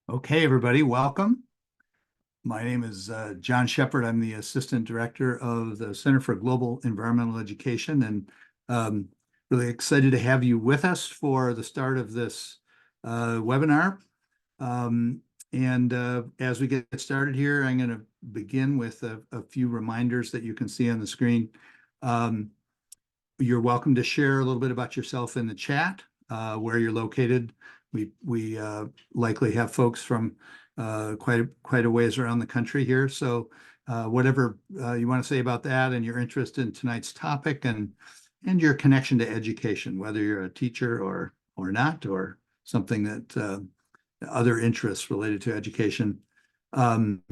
Okay, everybody, welcome. My name is John Shepard. I'm the Assistant Director of the Center for Global Environmental Education, and really excited to have you with us for the start of this webinar. Um, and as we get started here, I'm going to begin with a few reminders that you can see on the screen. Um, you're welcome to share a little bit about yourself in the chat, where you're located. We likely have folks from quite a ways around the country here. So whatever you want to say about that and your interest in tonight's topic and your connection to education, whether you're a teacher or not, or something that other interests related to education. And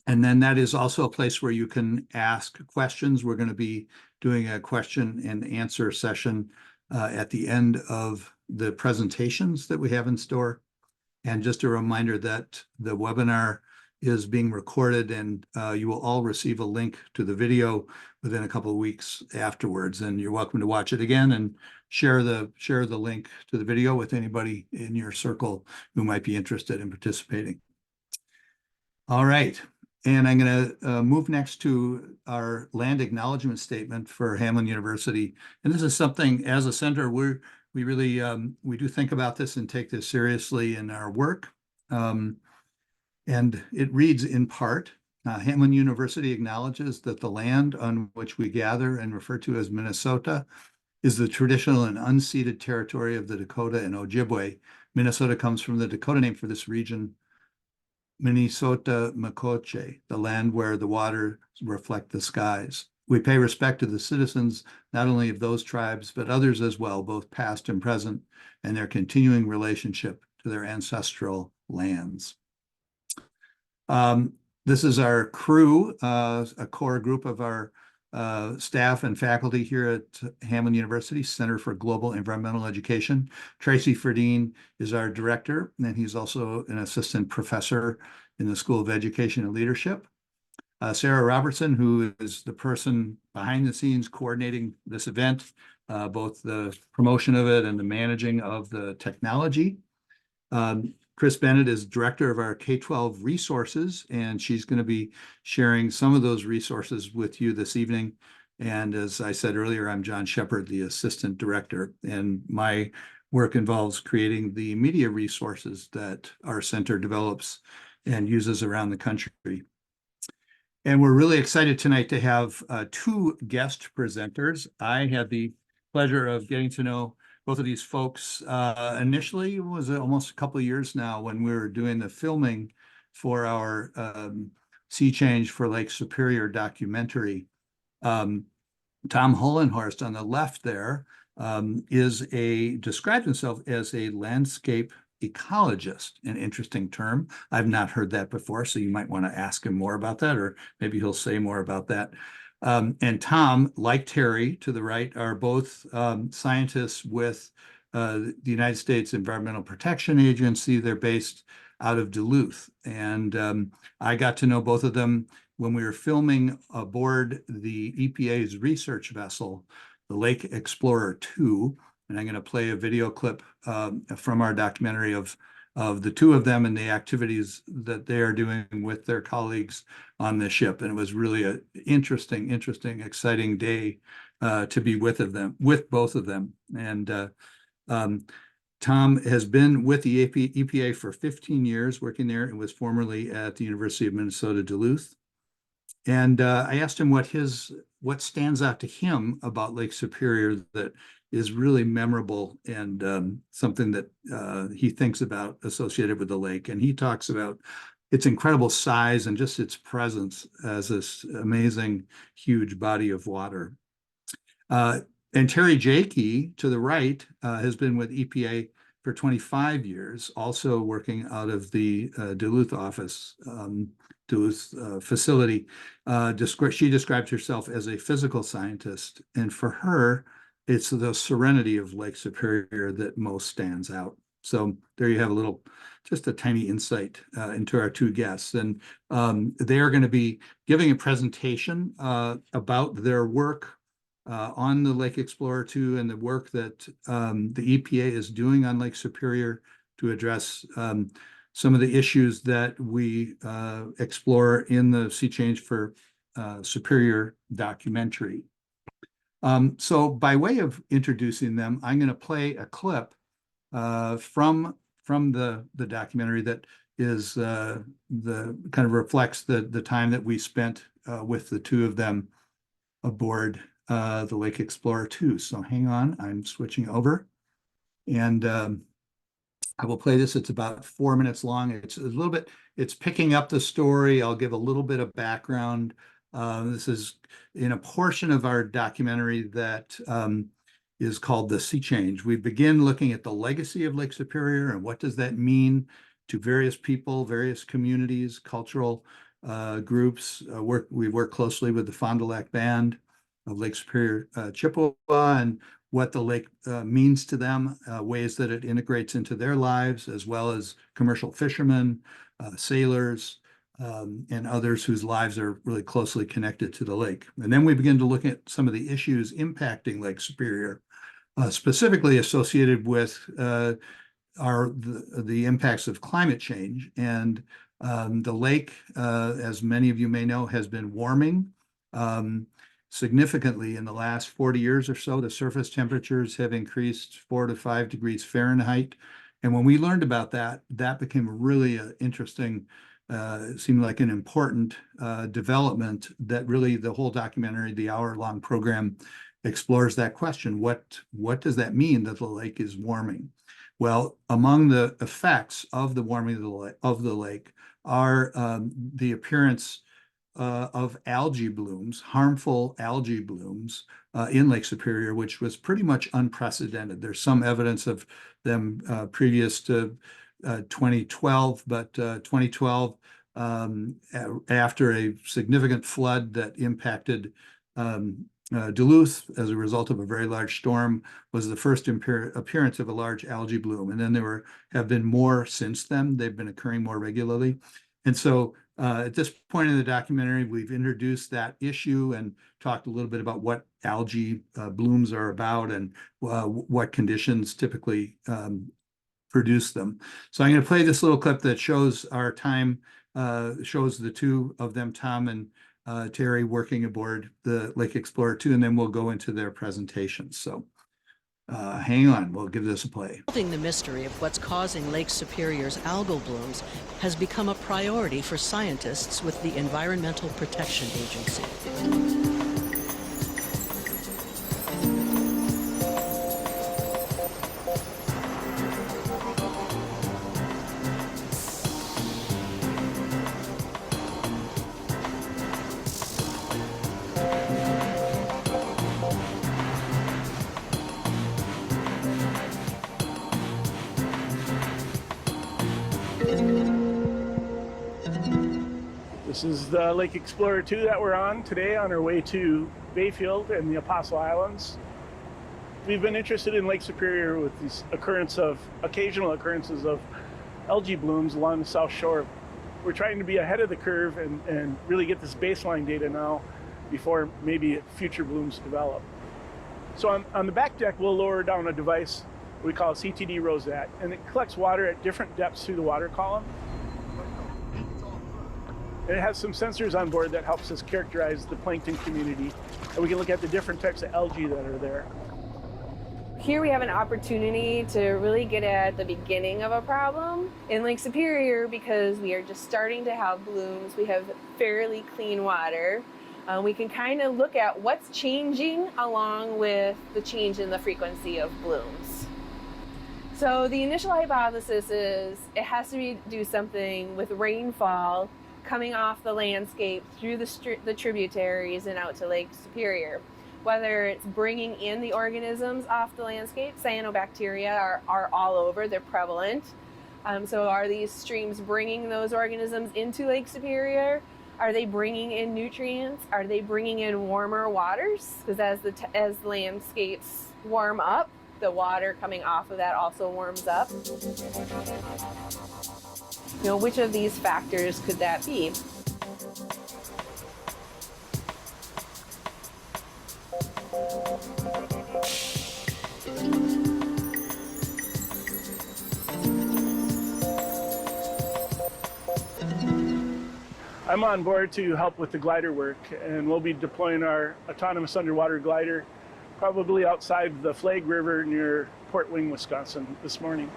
then that is also a place where you can ask questions. We're going to be doing a question and answer session at the end of the presentations that we have in store. And just a reminder that the webinar is being recorded, and you will all receive a link to the video within a couple of weeks afterwards. And you're welcome to watch it again and share the link to the video with anybody in your circle who might be interested in participating. All right. And I'm going to move next to our land acknowledgement statement for Hamline University. And this is something, as a center, we really we do think about this and take this seriously in our work. And it reads in part, Hamline University acknowledges that the land on which we gather and refer to as Minnesota is the traditional and unceded territory of the Dakota and Ojibwe. Minnesota comes from the Dakota name for this region, Minnesota Makoche, the land where the waters reflect the skies. We pay respect to the citizens, not only of those tribes, but others as well, both past and present, and their continuing relationship to their ancestral lands. This is our crew, a core group of our staff and faculty here at Hamline University Center for Global Environmental Education. Tracy Ferdine is our director, and he's also an assistant professor in the School of Education and Leadership. Sarah Robertson, who is the person behind the scenes coordinating this event, both the promotion of it and the managing of the technology. Chris Bennett is director of our K-12 resources, and she's going to be sharing some of those resources with you this evening. And as I said earlier, I'm John Shepard, the assistant director, and my work involves creating the media resources that our center develops and uses around the country. And we're really excited tonight to have two guest presenters. I had the pleasure of getting to know both of these folks initially. It was almost a couple of years now when we were doing the filming for our Sea Change for Lake Superior documentary. Tom Hollenhorst on the left there describes himself as a landscape ecologist, an interesting term. I've not heard that before, so you might want to ask him more about that, or maybe he'll say more about that. And Tom, like Terri to the right, are both scientists with the United States Environmental Protection Agency. They're based out of Duluth. And I got to know both of them when we were filming aboard the EPA's research vessel, the Lake Explorer 2. And I'm going to play a video clip from our documentary of the two of them and the activities that they are doing with their colleagues on the ship. And it was really an interesting, exciting day to be with both of them. And Tom has been with the EPA for 15 years, working there, and was formerly at the University of Minnesota Duluth. And I asked him what stands out to him about Lake Superior that is really memorable and something that he thinks about associated with the lake. And he talks about its incredible size and just its presence as this amazing, huge body of water. And Terri Jicha, to the right, has been with EPA for 25 years, also working out of the Duluth office, Duluth facility. She describes herself as a physical scientist, and for her, it's the serenity of Lake Superior that most stands out. So there you have just a tiny insight into our two guests. And they are going to be giving a presentation about their work on the Lake Explorer 2 and the work that the EPA is doing on Lake Superior to address some of the issues that we explore in the Sea Change for Superior documentary. So by way of introducing them, I'm going to play a clip from the documentary that is the kind of reflects the time that we spent with the two of them aboard the Lake Explorer 2. So hang on, I'm switching over, and I will play this. It's about 4 minutes long. It's a little bit, it's picking up the story. I'll give a little bit of background. This is in a portion of our documentary that is called The Sea Change. We begin looking at the legacy of Lake Superior and what does that mean to various people, various communities, cultural groups. We work closely with the Fond du Lac Band of Lake Superior Chippewa, and what the lake means to them, ways that it integrates into their lives, as well as commercial fishermen, sailors, and others whose lives are really closely connected to the lake. And then we begin to look at some of the issues impacting Lake Superior, specifically associated with the impacts of climate change. And the lake, as many of you may know, has been warming significantly in the last 40 years or so. The surface temperatures have increased 4 to 5 degrees Fahrenheit. And when we learned about that, that became really interesting. It seemed like an important development that really the whole documentary, the hour-long program, explores that question. What does that mean that the lake is warming? Well, among the effects of the warming of the lake are the appearance of algae blooms, harmful algae blooms in Lake Superior, which was pretty much unprecedented. There's some evidence of them previous to 2012, but 2012, after a significant flood that impacted Duluth as a result of a very large storm, was the first appearance of a large algae bloom. And then there have been more since then. They've been occurring more regularly. And so at this point in the documentary, we've introduced that issue and talked a little bit about what algae blooms are about and what conditions typically produce them. So I'm going to play this little clip that shows our time, shows the two of them, Tom and Terri, working aboard the Lake Explorer 2, and then we'll go into their presentations. So hang on, we'll give this a play. Solving the mystery of what's causing Lake Superior's algal blooms has become a priority for scientists with the Environmental Protection Agency. This is the Lake Explorer 2 that we're on today on our way to Bayfield and the Apostle Islands. We've been interested in Lake Superior with these occasional occurrences of algae blooms along the south shore. We're trying to be ahead of the curve and really get this baseline data now before maybe future blooms develop. So on the back deck, we'll lower down a device we call a CTD rosette, and it collects water at different depths through the water column. And it has some sensors on board that helps us characterize the plankton community, and we can look at the different types of algae that are there. Here we have an opportunity to really get at the beginning of a problem in Lake Superior because we are just starting to have blooms. We have fairly clean water. We can kind of look at what's changing along with the change in the frequency of blooms. So the initial hypothesis is it has to do something with rainfall coming off the landscape through the tributaries and out to Lake Superior. Whether it's bringing in the organisms off the landscape, cyanobacteria are all over, they're prevalent. So are these streams bringing those organisms into Lake Superior? Are they bringing in nutrients? Are they bringing in warmer waters? Because as the landscapes warm up, the water coming off of that also warms up. You know, which of these factors could that be? I'm on board to help with the glider work, and we'll be deploying our autonomous underwater glider probably outside the Flag River near Port Wing, Wisconsin this morning.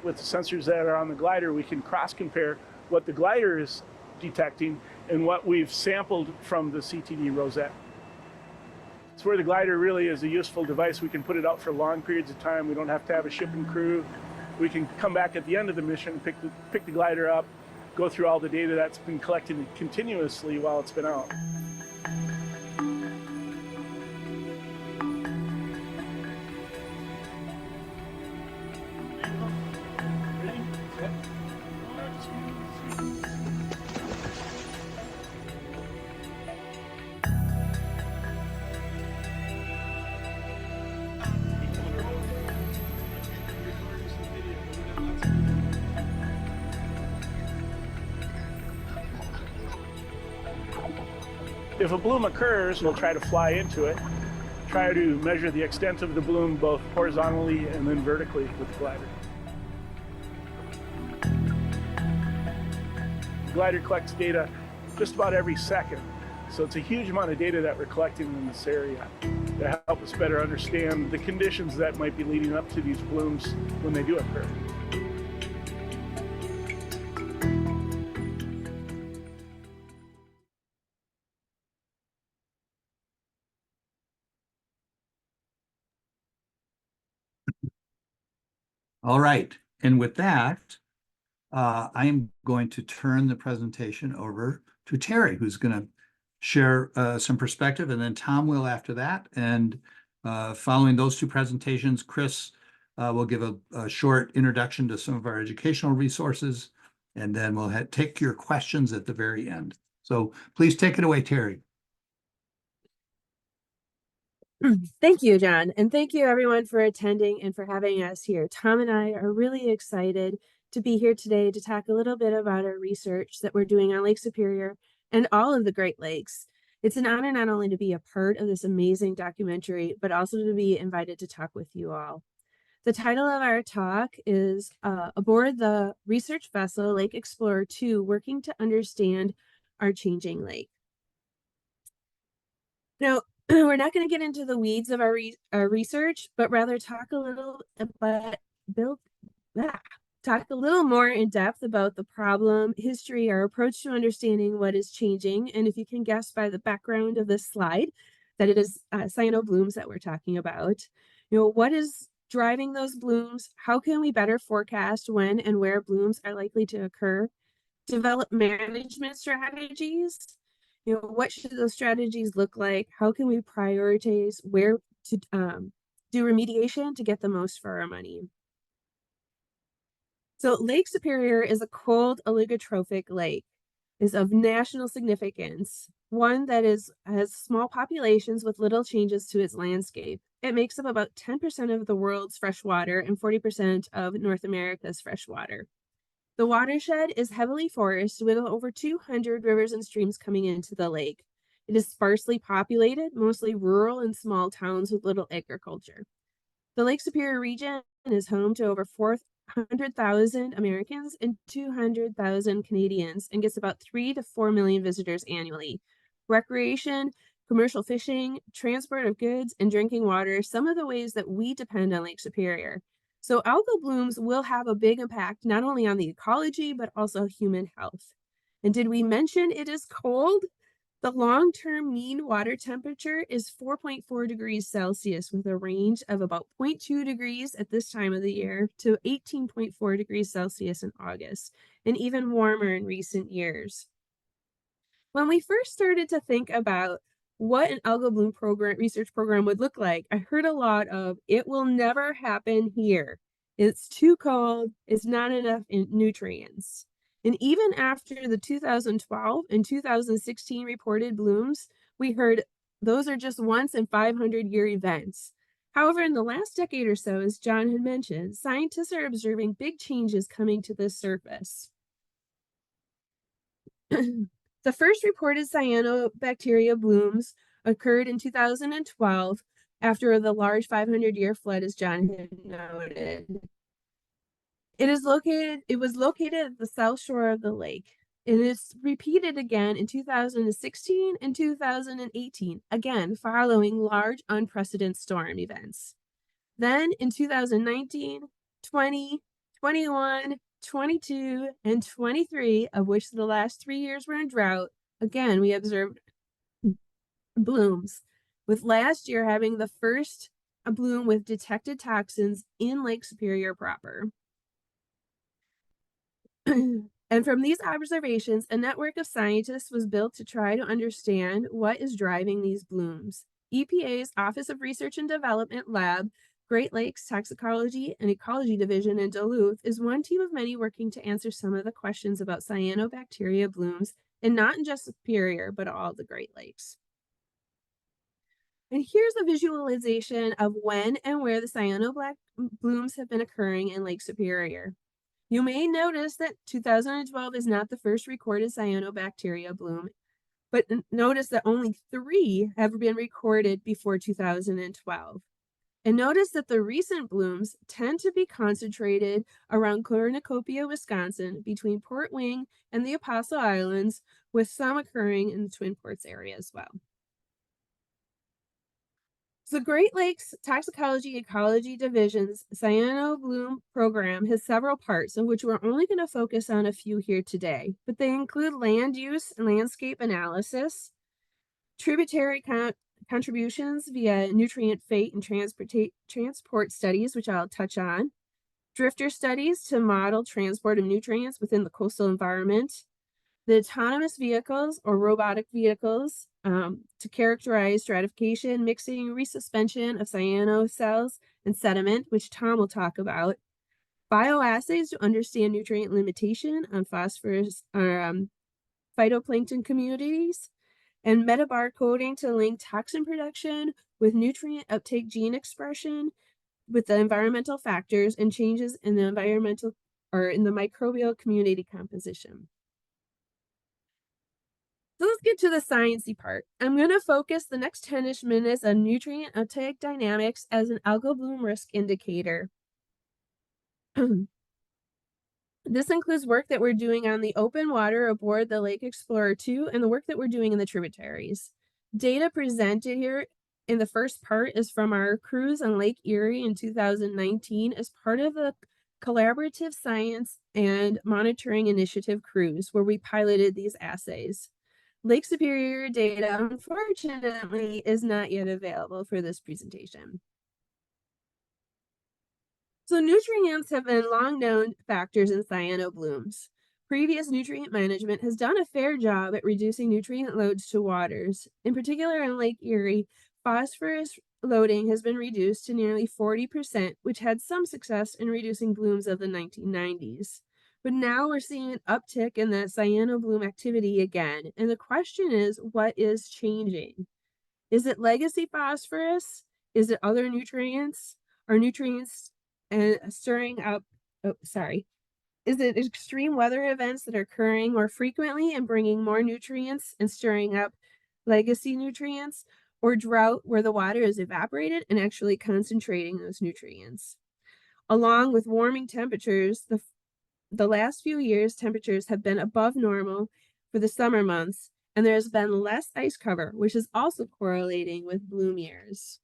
With the sensors that are on the glider, we can cross-compare what the glider is detecting and what we've sampled from the CTD rosette. It's where the glider really is a useful device. We can put it out for long periods of time. We don't have to have a ship and crew. We can come back at the end of the mission, pick the glider up, go through all the data that's been collected continuously while it's been out. If a bloom occurs, we'll try to fly into it, try to measure the extent of the bloom both horizontally and then vertically with the glider. The glider collects data just about every second, so it's a huge amount of data that we're collecting in this area to help us better understand the conditions that might be leading up to these blooms when they do occur. All right. And with that, I am going to turn the presentation over to Terri, who's going to share some perspective, and then Tom will after that. And following those two presentations, Chris will give a short introduction to some of our educational resources, and then we'll take your questions at the very end. So please take it away, Terri. Thank you, John, and thank you everyone for attending and for having us here. Tom and I are really excited to be here today to talk a little bit about our research that we're doing on Lake Superior and all of the Great Lakes. It's an honor not only to be a part of this amazing documentary, but also to be invited to talk with you all. The title of our talk is Aboard the Research Vessel Lake Explorer 2, Working to Understand Our Changing Lake. Now, we're not going to get into the weeds of our research, but rather talk a little more in depth about the problem, history, our approach to understanding what is changing. And if you can guess by the background of this slide, that it is cyano blooms that we're talking about. What is driving those blooms? How can we better forecast when and where blooms are likely to occur? Develop management strategies. What should those strategies look like? How can we prioritize where to do remediation to get the most for our money? So Lake Superior is a cold oligotrophic lake, is of national significance, one that has small populations with little changes to its landscape. It makes up about 10% of the world's freshwater and 40% of North America's freshwater. The watershed is heavily forested with over 200 rivers and streams coming into the lake. It is sparsely populated, mostly rural and small towns with little agriculture. The Lake Superior region is home to over 400,000 Americans and 200,000 Canadians and gets about 3 to 4 million visitors annually. Recreation, commercial fishing, transport of goods, and drinking water are some of the ways that we depend on Lake Superior. So algal blooms will have a big impact not only on the ecology, but also human health. And did we mention it is cold? The long-term mean water temperature is 4.4 degrees Celsius with a range of about 0.2 degrees at this time of the year to 18.4 degrees Celsius in August, and even warmer in recent years. When we first started to think about what an algal bloom research program would look like, I heard a lot of, it will never happen here. It's too cold, it's not enough nutrients. And even after the 2012 and 2016 reported blooms, we heard those are just once in 500-year events. However, in the last decade or so, as John had mentioned, scientists are observing big changes coming to the surface. The first reported cyanobacteria blooms occurred in 2012 after the large 500-year flood, as John had noted. It was located at the south shore of the lake. And it's repeated again in 2016 and 2018, again, following large unprecedented storm events. Then in 2019, 20, 21, 22, and 23, of which the last 3 years were in drought, again, we observed blooms, with last year having the first bloom with detected toxins in Lake Superior proper. And from these observations, a network of scientists was built to try to understand what is driving these blooms. EPA's Office of Research and Development Lab, Great Lakes Toxicology and Ecology Division in Duluth, is one team of many working to answer some of the questions about cyanobacteria blooms, and not in just Superior, but all the Great Lakes. And here's a visualization of when and where the cyanoblack blooms have been occurring in Lake Superior. You may notice that 2012 is not the first recorded cyanobacteria bloom, but notice that only 3 have been recorded before 2012. And notice that the recent blooms tend to be concentrated around Cornucopia, Wisconsin, between Port Wing and the Apostle Islands, with some occurring in the Twin Ports area as well. The Great Lakes Toxicology Ecology Division's cyano bloom program has several parts, of which we're only going to focus on a few here today, but they include land use and landscape analysis, tributary contributions via nutrient fate and transport studies, which I'll touch on, drifter studies to model transport of nutrients within the coastal environment, the autonomous vehicles or robotic vehicles to characterize stratification, mixing, resuspension of cyanocells and sediment, which Tom will talk about, bioassays to understand nutrient limitation on phosphorus or phytoplankton communities, and metabarcoding to link toxin production with nutrient uptake gene expression with the environmental factors and changes in the environmental or in the microbial community composition. So let's get to the sciencey part. I'm going to focus the next 10-ish minutes on nutrient uptake dynamics as an algal bloom risk indicator. This includes work that we're doing on the open water aboard the Lake Explorer 2 and the work that we're doing in the tributaries. Data presented here in the first part is from our cruise on Lake Erie in 2019 as part of the Collaborative Science and Monitoring Initiative cruise, where we piloted these assays. Lake Superior data, unfortunately, is not yet available for this presentation. So nutrients have been long known factors in cyano blooms. Previous nutrient management has done a fair job at reducing nutrient loads to waters. In particular, in Lake Erie, phosphorus loading has been reduced to nearly 40%, which had some success in reducing blooms of the 1990s. But now we're seeing an uptick in that cyano bloom activity again. And the question is, what is changing? Is it legacy phosphorus? Is it other nutrients? Are nutrients stirring up, is it extreme weather events that are occurring more frequently and bringing more nutrients and stirring up legacy nutrients? Or drought where the water is evaporated and actually concentrating those nutrients? Along with warming temperatures, the last few years, temperatures have been above normal for the summer months, and there's been less ice cover, which is also correlating with bloom years.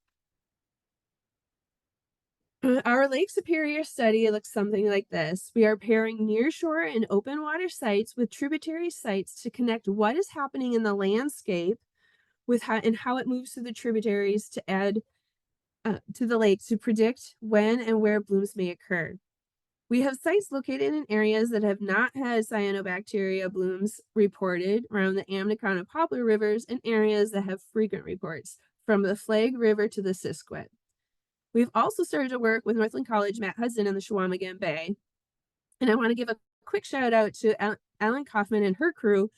Our Lake Superior study looks something like this. We are pairing nearshore and open water sites with tributary sites to connect what is happening in the landscape with how it moves through the tributaries to add to the lake to predict when and where blooms may occur. We have sites located in areas that have not had cyanobacteria blooms reported around the Amnicon and Poplar rivers and areas that have frequent reports from the Flag River to the Siskiwit. We've also started to work with Northland College, Matt Hudson, in the Chequamegon Bay. And I want to give a quick shout out to Ellen Kaufman and her crew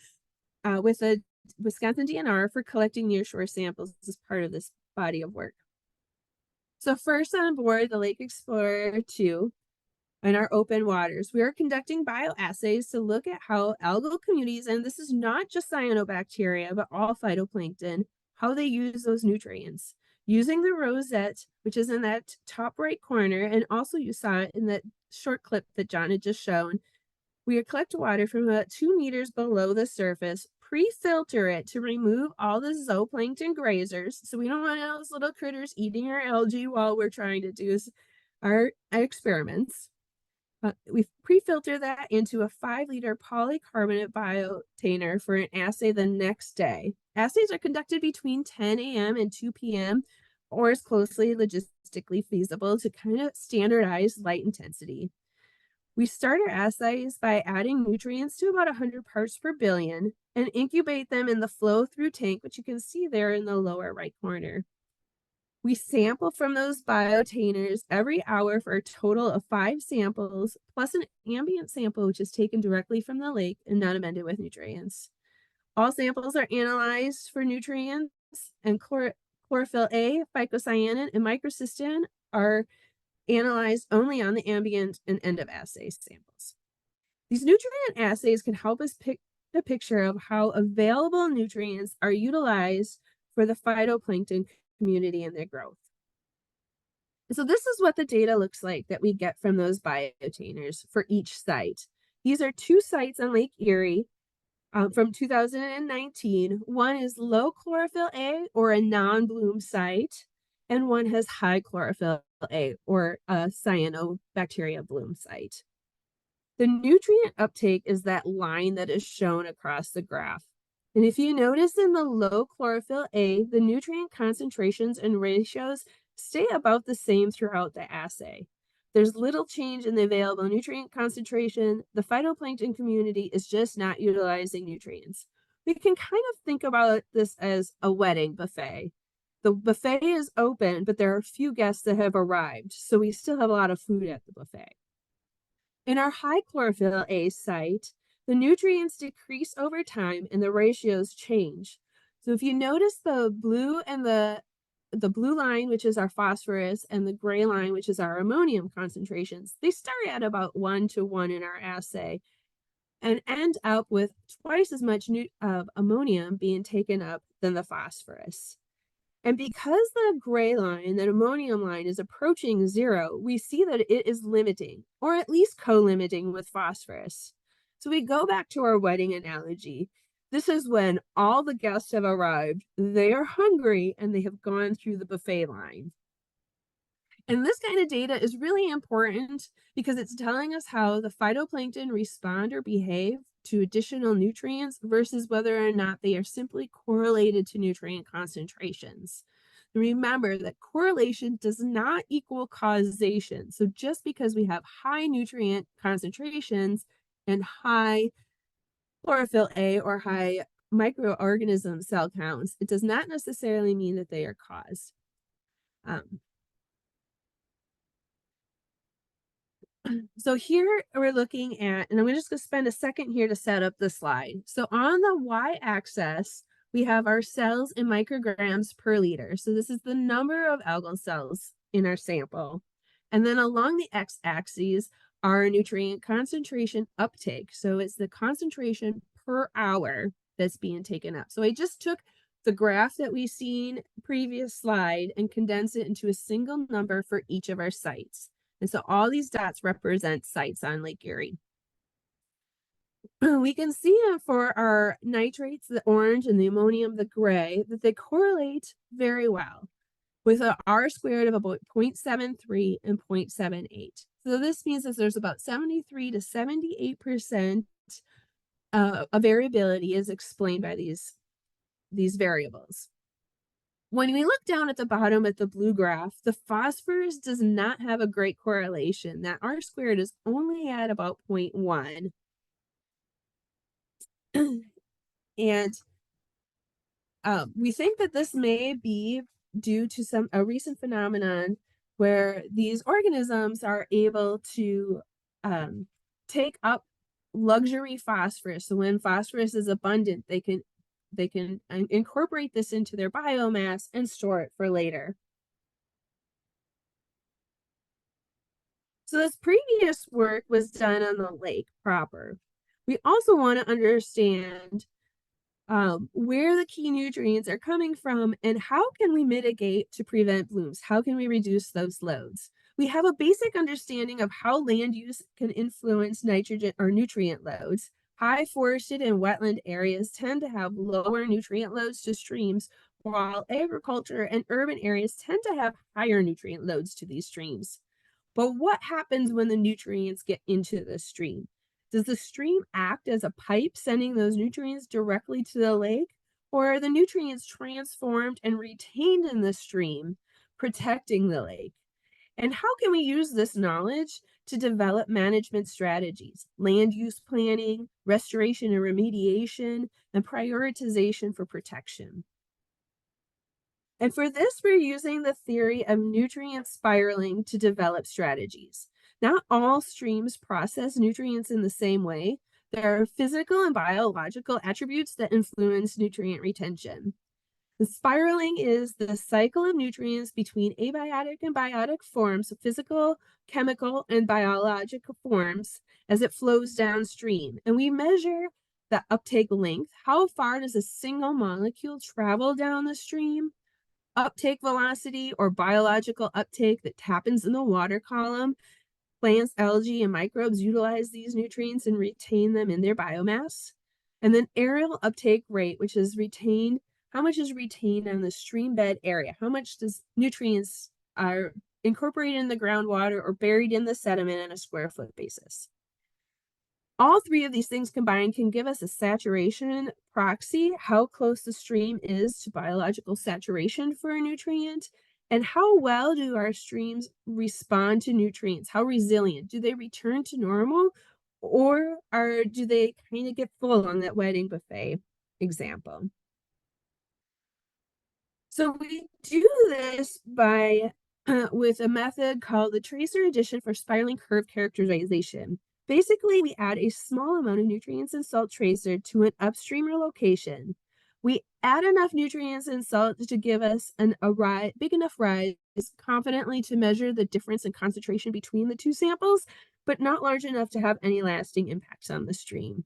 with the Wisconsin DNR for collecting nearshore samples as part of this body of work. So first on board the Lake Explorer 2 in our open waters, we are conducting bioassays to look at how algal communities, and this is not just cyanobacteria, but all phytoplankton, how they use those nutrients. Using the rosette, which is in that top right corner, and also you saw it in that short clip that John had just shown, We collect water from about 2 meters below the surface, pre-filter it to remove all the zooplankton grazers. So we don't want those little critters eating our algae while we're trying to do our experiments. We pre-filter that into a 5-liter polycarbonate biotainer for an assay the next day. Assays are conducted between 10 a.m. and 2 p.m. or as closely logistically feasible to kind of standardize light intensity. We start our assays by adding nutrients to about 100 parts per billion and incubate them in the flow-through tank, which you can see there in the lower right corner. We sample from those biotainers every hour for a total of 5 samples, plus an ambient sample, which is taken directly from the lake and not amended with nutrients. All samples are analyzed for nutrients, and chlorophyll A, phycocyanin, and microcystin are analyzed only on the ambient and end of assay samples. These nutrient assays can help us pick a picture of how available nutrients are utilized for the phytoplankton community and their growth. So this is what the data looks like that we get from those biotainers for each site. These are 2 sites on Lake Erie from 2019. One is low chlorophyll A, or a non-bloom site, and one has high chlorophyll A, or a cyanobacteria bloom site. The nutrient uptake is that line that is shown across the graph. And if you notice in the low chlorophyll A, the nutrient concentrations and ratios stay about the same throughout the assay. There's little change in the available nutrient concentration. The phytoplankton community is just not utilizing nutrients. We can kind of think about this as a wedding buffet. The buffet is open, but there are a few guests that have arrived, so we still have a lot of food at the buffet. In our high chlorophyll A site, the nutrients decrease over time and the ratios change. So if you notice the blue and the blue line, which is our phosphorus, and the gray line, which is our ammonium concentrations, they start at about 1:1 in our assay and end up with twice as much ammonium being taken up than the phosphorus. And because the gray line, that ammonium line, is approaching 0, we see that it is limiting, or at least co-limiting with phosphorus. So we go back to our wedding analogy. This is when all the guests have arrived, they are hungry, and they have gone through the buffet line. And this kind of data is really important because it's telling us how the phytoplankton respond or behave to additional nutrients versus whether or not they are simply correlated to nutrient concentrations. Remember that correlation does not equal causation. So just because we have high nutrient concentrations and high chlorophyll A or high microorganism cell counts, it does not necessarily mean that they are caused. So here we're looking at, and I'm just going to spend a second here to set up the slide. So on the y-axis, we have our cells in micrograms per liter. So this is the number of algal cells in our sample. And then along the x-axis, our nutrient concentration uptake. So it's the concentration per hour that's being taken up. So I just took the graph that we've seen previous slide and condensed it into a single number for each of our sites. And so all these dots represent sites on Lake Erie. We can see for our nitrates, the orange, and the ammonium, the gray, that they correlate very well with an R-squared of about 0.73 and 0.78. So this means that there's about 73 to 78% of variability is explained by these variables. When we look down at the bottom at the blue graph, the phosphorus does not have a great correlation. That R-squared is only at about 0.1. And we think that this may be due to a recent phenomenon where these organisms are able to take up luxury phosphorus. So when phosphorus is abundant, they can incorporate this into their biomass and store it for later. So this previous work was done on the lake proper. We also want to understand where the key nutrients are coming from and how can we mitigate to prevent blooms? How can we reduce those loads? we have a basic understanding of how land use can influence nitrogen or nutrient loads. High forested and wetland areas tend to have lower nutrient loads to streams, while agriculture and urban areas tend to have higher nutrient loads to these streams. But what happens when the nutrients get into the stream? Does the stream act as a pipe sending those nutrients directly to the lake? Or are the nutrients transformed and retained in the stream, protecting the lake? And how can we use this knowledge to develop management strategies, land use planning, restoration and remediation, and prioritization for protection? And for this, we're using the theory of nutrient spiraling to develop strategies. Not all streams process nutrients in the same way. There are physical and biological attributes that influence nutrient retention. The spiraling is the cycle of nutrients between abiotic and biotic forms, physical, chemical, and biological forms, as it flows downstream. And we measure the uptake length. How far does a single molecule travel down the stream? Uptake velocity, or biological uptake, that happens in the water column. Plants, algae, and microbes utilize these nutrients and retain them in their biomass. And then aerial uptake rate, which is retained, how much is retained on the stream bed area? How much does nutrients are incorporated in the groundwater or buried in the sediment on a square foot basis? All three of these things combined can give us a saturation proxy, how close the stream is to biological saturation for a nutrient, and how well do our streams respond to nutrients? How resilient? Do they return to normal, or do they kind of get full on that wedding buffet example? So we do this by with a method called the tracer addition for spiraling curve characterization. Basically, we add a small amount of nutrients and salt tracer to an upstreamer location. We add enough nutrients and salt to give us a big enough rise confidently to measure the difference in concentration between the two samples, but not large enough to have any lasting impacts on the stream.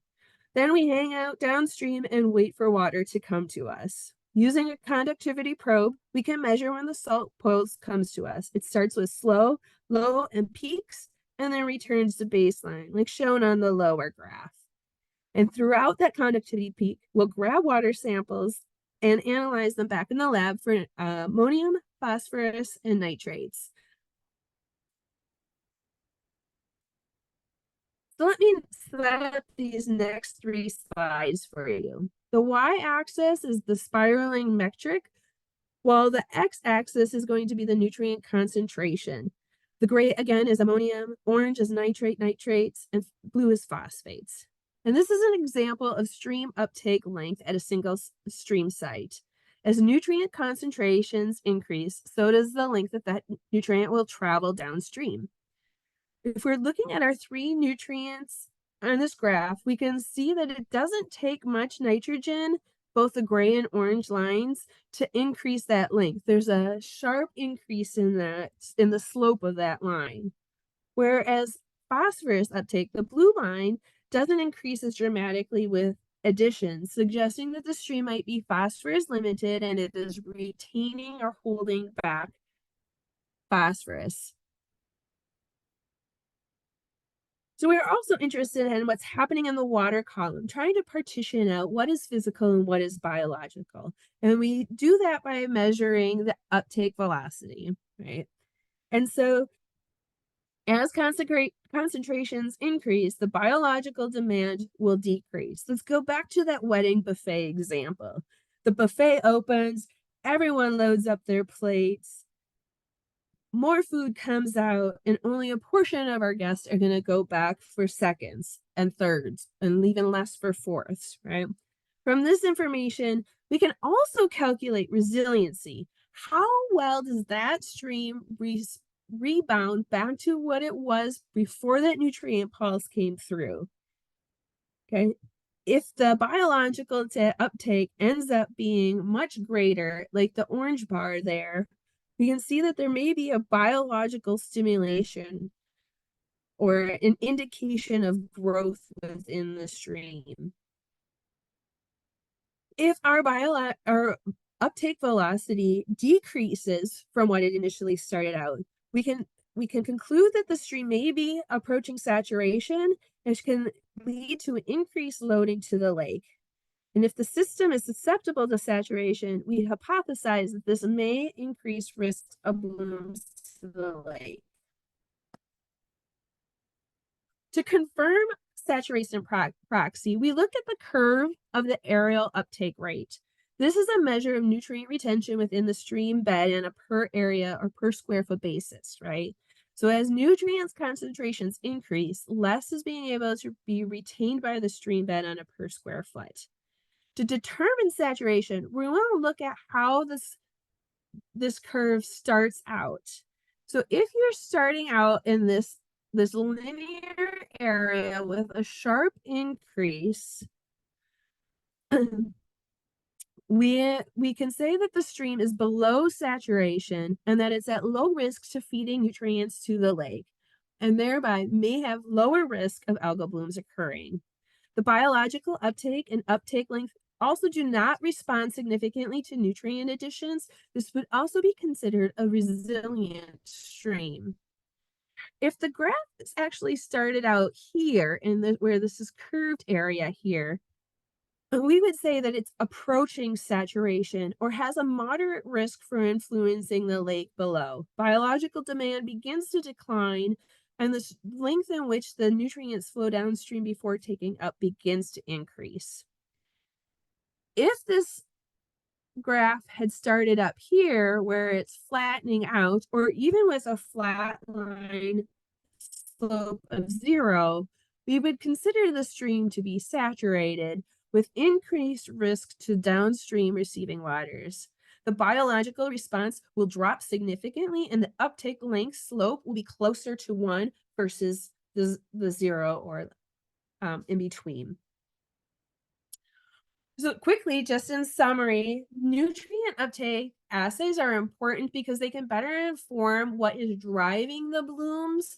Then we hang out downstream and wait for water to come to us. Using a conductivity probe, we can measure when the salt pulse comes to us. It starts with slow, low, and peaks, and then returns to baseline, like shown on the lower graph. And throughout that conductivity peak, we'll grab water samples and analyze them back in the lab for ammonium, phosphorus, and nitrates. So let me set up these next three slides for you. The y-axis is the spiraling metric, while the x-axis is going to be the nutrient concentration. The gray, again, is ammonium, orange is nitrates, and blue is phosphates. And this is an example of stream uptake length at a single stream site. As nutrient concentrations increase, so does the length that nutrient will travel downstream. If we're looking at our three nutrients on this graph, we can see that it doesn't take much nitrogen, both the gray and orange lines, to increase that length. There's a sharp increase in the slope of that line. Whereas phosphorus uptake, the blue line, doesn't increase as dramatically with additions, suggesting that the stream might be phosphorus limited and it is retaining or holding back phosphorus. So we're also interested in what's happening in the water column, trying to partition out what is physical and what is biological. And we do that by measuring the uptake velocity, right? And so as concentrations increase, the biological demand will decrease. Let's go back to that wedding buffet example. The buffet opens, everyone loads up their plates, more food comes out, and only a portion of our guests are going to go back for seconds and thirds, and even less for fourths, right? From this information, we can also calculate resiliency. How well does that stream rebound back to what it was before that nutrient pulse came through? Okay. If the biological uptake ends up being much greater, like the orange bar there, we can see that there may be a biological stimulation or an indication of growth within the stream. If our uptake velocity decreases from what it initially started out, we can we can conclude that the stream may be approaching saturation, which can lead to an increased loading to the lake. And if the system is susceptible to saturation, we hypothesize that this may increase risk of blooms to the lake. To confirm saturation proxy, we look at the curve of the aerial uptake rate. This is a measure of nutrient retention within the stream bed on a per area or per square foot basis, right? So as nutrients concentrations increase, less is being able to be retained by the stream bed on a per square foot. To determine saturation, we want to look at how this curve starts out. So if you're starting out in this linear area with a sharp increase, we can say that the stream is below saturation and that it's at low risk to feeding nutrients to the lake, and thereby may have lower risk of algal blooms occurring. The biological uptake and uptake length also do not respond significantly to nutrient additions. This would also be considered a resilient stream. If the graph is actually started out here where this is curved area here, we would say that it's approaching saturation or has a moderate risk for influencing the lake below. Biological demand begins to decline, and the length in which the nutrients flow downstream before taking up begins to increase. If this graph had started up here where it's flattening out, or even with a flat line slope of 0, we would consider the stream to be saturated with increased risk to downstream receiving waters. The biological response will drop significantly and the uptake length slope will be closer to 1 versus the 0 or in between. So quickly, just in summary, nutrient uptake assays are important because they can better inform what is driving the blooms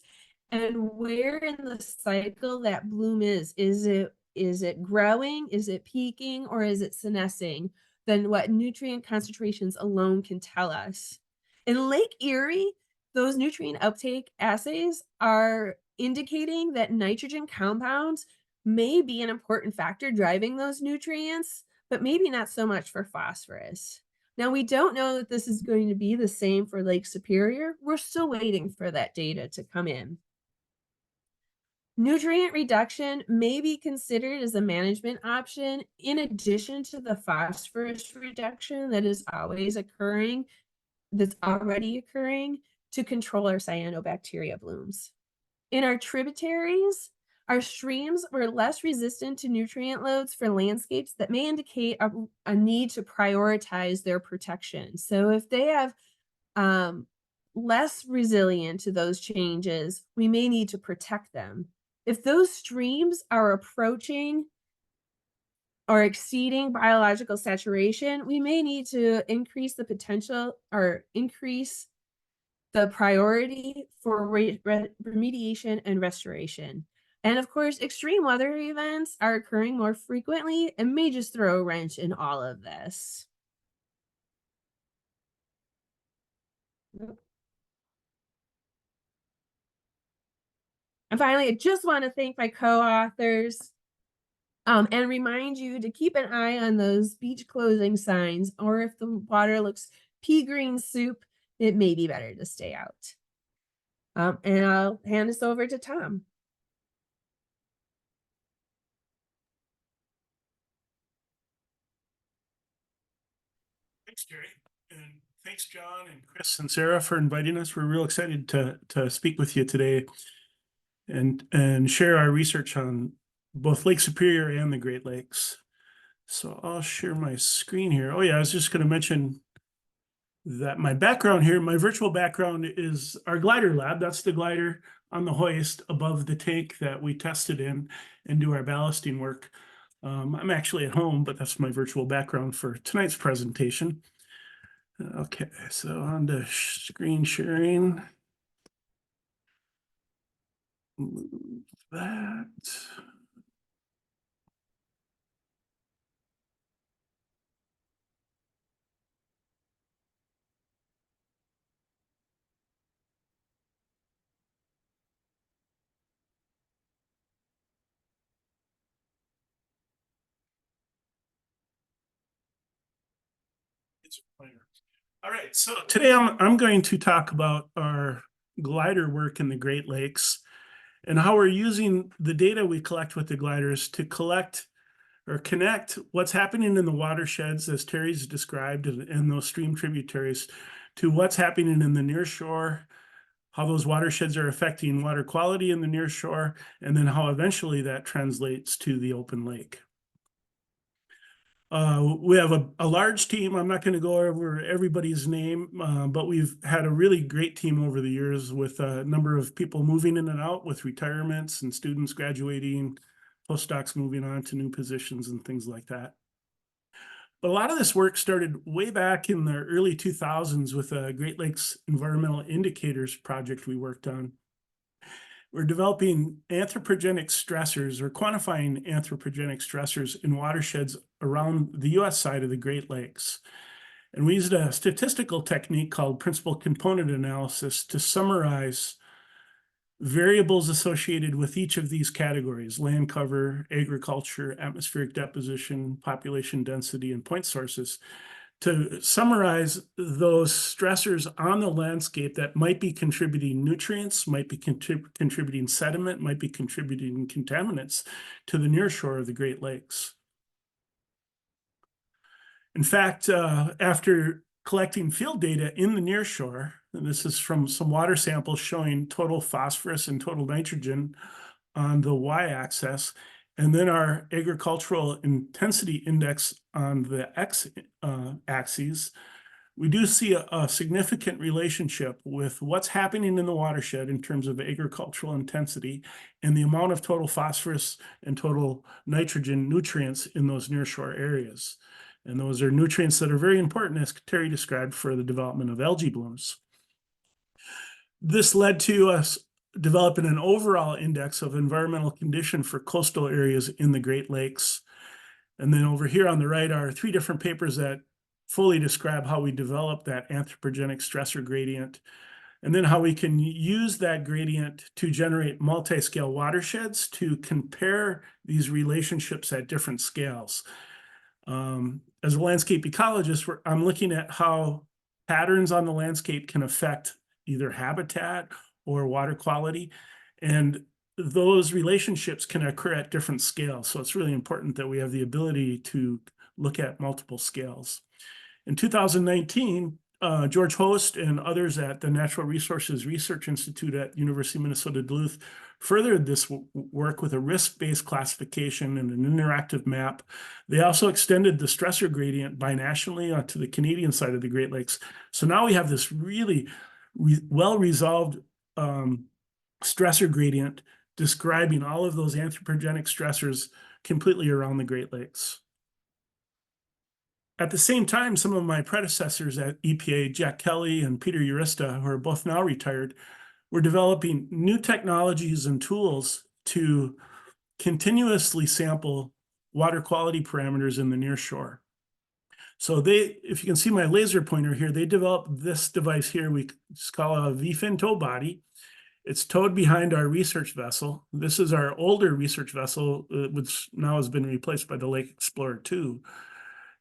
and where in the cycle that bloom is. Is it growing? Is it peaking? Or is it senescing? Than what nutrient concentrations alone can tell us. In Lake Erie, those nutrient uptake assays are indicating that nitrogen compounds may be an important factor driving those nutrients, but maybe not so much for phosphorus. Now, we don't know that this is going to be the same for Lake Superior. We're still waiting for that data to come in. Nutrient reduction may be considered as a management option in addition to the phosphorus reduction that is always occurring, that's already occurring to control our cyanobacteria blooms. In our tributaries, our streams were less resistant to nutrient loads for landscapes that may indicate a need to prioritize their protection. So if they have less resilient to those changes, we may need to protect them. If those streams are approaching or exceeding biological saturation, we may need to increase the potential or increase the priority for remediation and restoration. And of course, extreme weather events are occurring more frequently and may just throw a wrench in all of this. And finally, I just want to thank my co-authors and remind you to keep an eye on those beach closing signs, or if the water looks pea green soup, it may be better to stay out. And I'll hand this over to Tom. Thanks, Terri. And thanks, John and Chris and Sarah, for inviting us. We're real excited to speak with you today and share our research on both Lake Superior and the Great Lakes. So I'll share my screen here. Oh yeah, I was just going to mention that my background here, my virtual background is our glider lab. That's the glider on the hoist above the tank that we tested in and do our ballasting work. I'm actually at home, but that's my virtual background for tonight's presentation. Okay, so on to screen sharing. Move that. All right, so today I'm going to talk about our glider work in the Great Lakes and how we're using the data we collect with the gliders to collect or connect what's happening in the watersheds, as Terry's described, and those stream tributaries, to what's happening in the near shore, how those watersheds are affecting water quality in the near shore, and then how eventually that translates to the open lake. We have a large team. I'm not going to go over everybody's name, but we've had a really great team over the years with a number of people moving in and out with retirements and students graduating, postdocs moving on to new positions and things like that. But a lot of this work started way back in the early 2000s with a Great Lakes Environmental Indicators project we worked on. We're developing anthropogenic stressors or quantifying anthropogenic stressors in watersheds around the US side of the Great Lakes. And we used a statistical technique called principal component analysis to summarize variables associated with each of these categories: land cover, agriculture, atmospheric deposition, population density, and point sources, to summarize those stressors on the landscape that might be contributing nutrients, might be contributing sediment, might be contributing contaminants to the near shore of the Great Lakes. In fact, after collecting field data in the near shore, and this is from some water samples showing total phosphorus and total nitrogen on the y-axis, and then our agricultural intensity index on the x-axis, we do see a significant relationship with what's happening in the watershed in terms of agricultural intensity and the amount of total phosphorus and total nitrogen nutrients in those nearshore areas. And those are nutrients that are very important, as Terri described, for the development of algae blooms. This led to us developing an overall index of environmental condition for coastal areas in the Great Lakes. And then over here on the right are 3 different papers that fully describe how we develop that anthropogenic stressor gradient, and then how we can use that gradient to generate multi-scale watersheds to compare these relationships at different scales. As a landscape ecologist, I'm looking at how patterns on the landscape can affect either habitat or water quality, and those relationships can occur at different scales. So it's really important that we have the ability to look at multiple scales. In 2019, George Host and others at the Natural Resources Research Institute at University of Minnesota Duluth furthered this work with a risk-based classification and an interactive map. They also extended the stressor gradient binationally to the Canadian side of the Great Lakes. So now we have this really well-resolved stressor gradient describing all of those anthropogenic stressors completely around the Great Lakes. At the same time, some of my predecessors at EPA, Jack Kelly and Peter Urista, who are both now retired, were developing new technologies and tools to continuously sample water quality parameters in the near shore. So if you can see my laser pointer here, they developed this device here we call a V-fin tow body. It's towed behind our research vessel. This is our older research vessel, which now has been replaced by the Lake Explorer 2.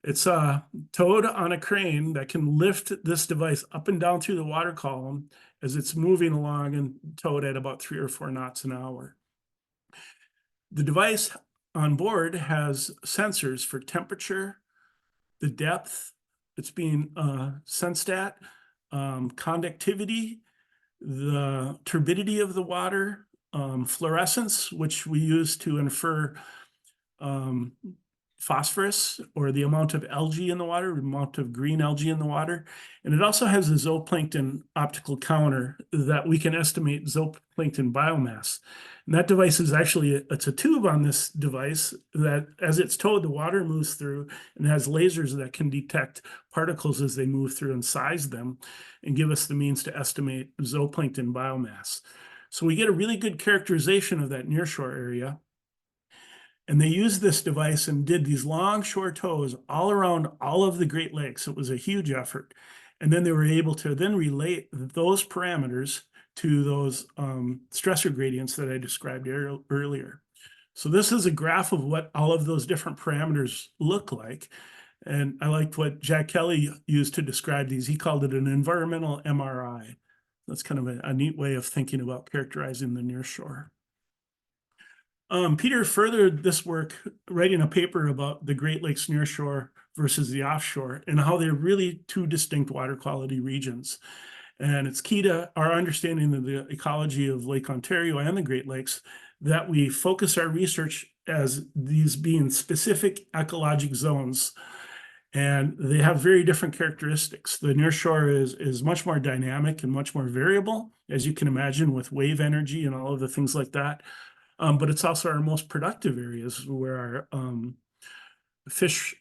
It's towed on a crane that can lift this device up and down through the water column as it's moving along and towed at about 3 or 4 knots an hour. The device on board has sensors for temperature, the depth it's being sensed at, conductivity, the turbidity of the water, fluorescence, which we use to infer phosphorus or the amount of algae in the water, the amount of green algae in the water. And it also has a zooplankton optical counter that we can estimate zooplankton biomass. And that device is actually, it's a tube on this device that as it's towed, the water moves through and has lasers that can detect particles as they move through and size them and give us the means to estimate zooplankton biomass. So we get a really good characterization of that nearshore area. And they used this device and did these long shore tows all around all of the Great Lakes. It was a huge effort. And then they were able to then relate those parameters to those stressor gradients that I described earlier. So this is a graph of what all of those different parameters look like. And I liked what Jack Kelly used to describe these. He called it an environmental MRI. That's kind of a neat way of thinking about characterizing the nearshore. Peter furthered this work writing a paper about the Great Lakes nearshore versus the offshore and how they're really two distinct water quality regions. And it's key to our understanding of the ecology of Lake Ontario and the Great Lakes that we focus our research as these being specific ecologic zones. And they have very different characteristics. The nearshore is much more dynamic and much more variable, as you can imagine, with wave energy and all of the things like that. But it's also our most productive areas where our fish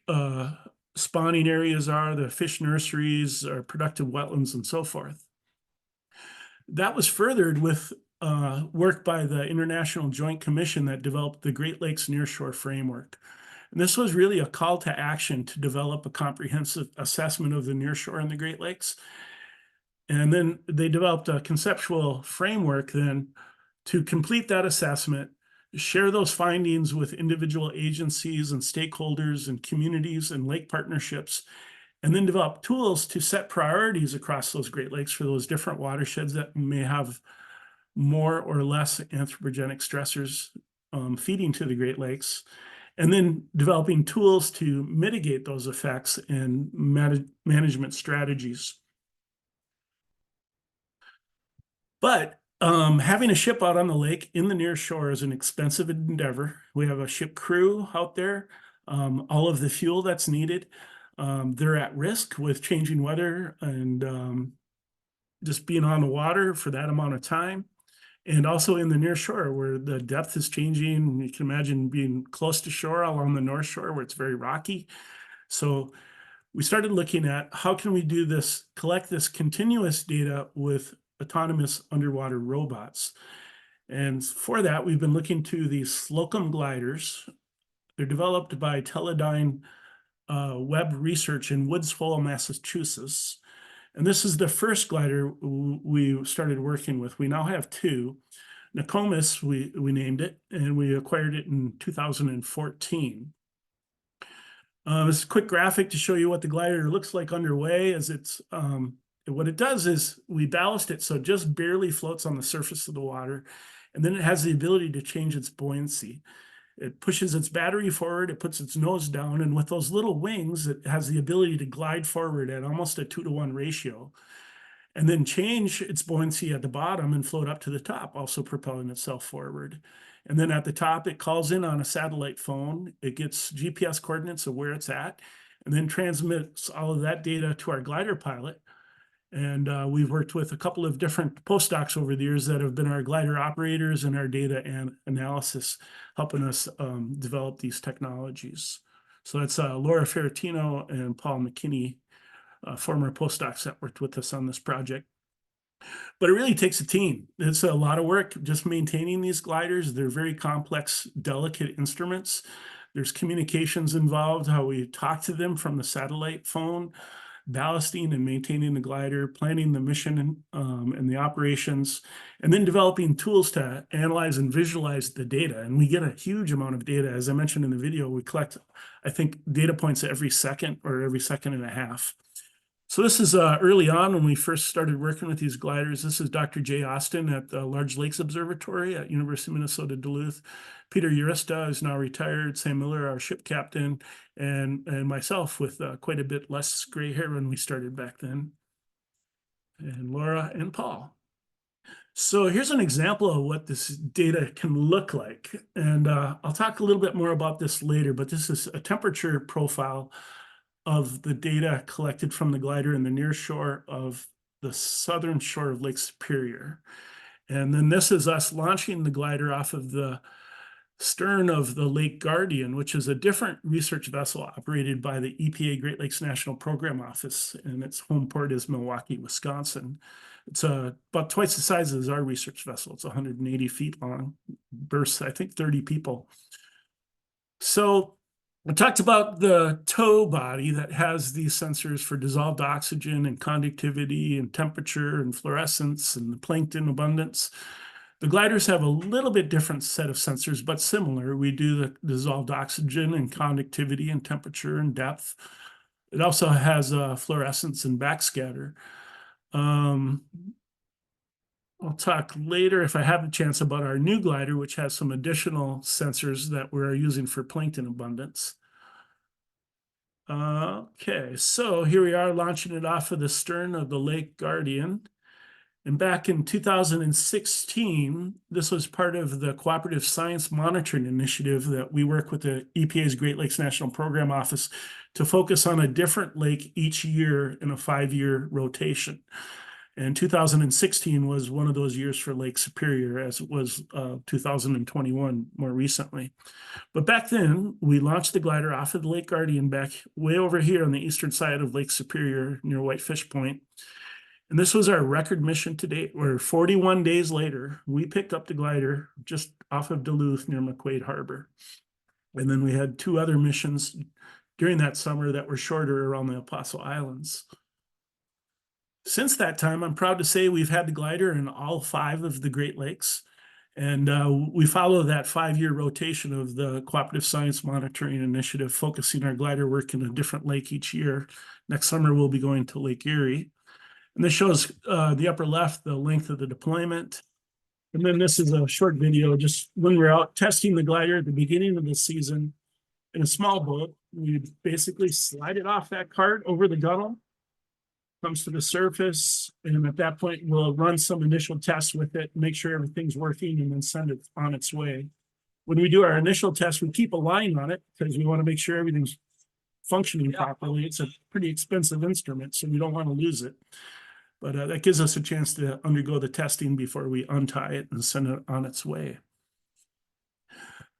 spawning areas are, the fish nurseries, our productive wetlands, and so forth. That was furthered with work by the International Joint Commission that developed the Great Lakes Nearshore Framework. And this was really a call to action to develop a comprehensive assessment of the nearshore and the Great Lakes. And then they developed a conceptual framework then to complete that assessment, share those findings with individual agencies and stakeholders and communities and lake partnerships, and then develop tools to set priorities across those Great Lakes for those different watersheds that may have more or less anthropogenic stressors feeding to the Great Lakes, and then developing tools to mitigate those effects and management strategies. But having a ship out on the lake in the near shore is an expensive endeavor. We have a ship crew out there, all of the fuel that's needed. They're at risk with changing weather and just being on the water for that amount of time. And also in the near shore where the depth is changing. You can imagine being close to shore along the north shore where it's very rocky. So we started looking at how can we do this, collect this continuous data with autonomous underwater robots. And for that, we've been looking to these Slocum gliders. They're developed by Teledyne Web Research in Woods Hole, Massachusetts. And this is the first glider we started working with. We now have two. Nokomis, we named it, and we acquired it in 2014. This is a quick graphic to show you what the glider looks like underway. As it's what it does is we ballast it so it just barely floats on the surface of the water, and then it has the ability to change its buoyancy. It pushes its battery forward, it puts its nose down, and with those little wings, it has the ability to glide forward at almost a 2-to-1 ratio, and then change its buoyancy at the bottom and float up to the top, also propelling itself forward. And then at the top, it calls in on a satellite phone. It gets GPS coordinates of where it's at, and then transmits all of that data to our glider pilot. And we've worked with a couple of different postdocs over the years that have been our glider operators and our data and analysis, helping us develop these technologies. So that's Laura Ferratino and Paul McKinney, former postdocs that worked with us on this project. But it really takes a team. It's a lot of work just maintaining these gliders. They're very complex, delicate instruments. There's communications involved, how we talk to them from the satellite phone, ballasting and maintaining the glider, planning the mission and the operations, and then developing tools to analyze and visualize the data. And we get a huge amount of data. As I mentioned in the video, we collect, I think, data points every second or every second and a half. So this is early on when we first started working with these gliders. This is Dr. Jay Austin at the Large Lakes Observatory at University of Minnesota Duluth. Peter Urista is now retired. Sam Miller, our ship captain, and myself with quite a bit less gray hair when we started back then. And Laura and Paul. So here's an example of what this data can look like. And I'll talk a little bit more about this later, but this is a temperature profile of the data collected from the glider in the near shore of the southern shore of Lake Superior. And then this is us launching the glider off of the stern of the Lake Guardian, which is a different research vessel operated by the EPA Great Lakes National Program Office, and its home port is Milwaukee, Wisconsin. It's about twice the size as our research vessel. It's 180 feet long, berths, I think 30 people. So I talked about the tow body that has these sensors for dissolved oxygen and conductivity and temperature and fluorescence and the plankton abundance. The gliders have a little bit different set of sensors, but similar. We do the dissolved oxygen and conductivity and temperature and depth. It also has fluorescence and backscatter. I'll talk later, if I have the chance, about our new glider, which has some additional sensors that we're using for plankton abundance. Okay, so here we are launching it off of the stern of the Lake Guardian. And back in 2016, this was part of the Cooperative Science Monitoring Initiative that we work with the EPA's Great Lakes National Program Office to focus on a different lake each year in a 5-year rotation. And 2016 was one of those years for Lake Superior, as it was 2021 more recently. But back then, we launched the glider off of the Lake Guardian back way over here on the eastern side of Lake Superior near Whitefish Point. And this was our record mission to date, where 41 days later, we picked up the glider just off of Duluth near McQuaid Harbor. And then we had 2 other missions during that summer that were shorter around the Apostle Islands. Since that time, I'm proud to say we've had the glider in all 5 of the Great Lakes. And we follow that 5-year rotation of the Cooperative Science Monitoring Initiative, focusing our glider work in a different lake each year. Next summer, we'll be going to Lake Erie. And this shows the upper left, the length of the deployment. And then this is a short video, just when we're out testing the glider at the beginning of the season in a small boat. We basically slide it off that cart over the gunnel, comes to the surface, and at that point, we'll run some initial tests with it, make sure everything's working, and then send it on its way. When we do our initial test, we keep a line on it because we want to make sure everything's functioning properly. It's a pretty expensive instrument, so we don't want to lose it. But that gives us a chance to undergo the testing before we untie it and send it on its way.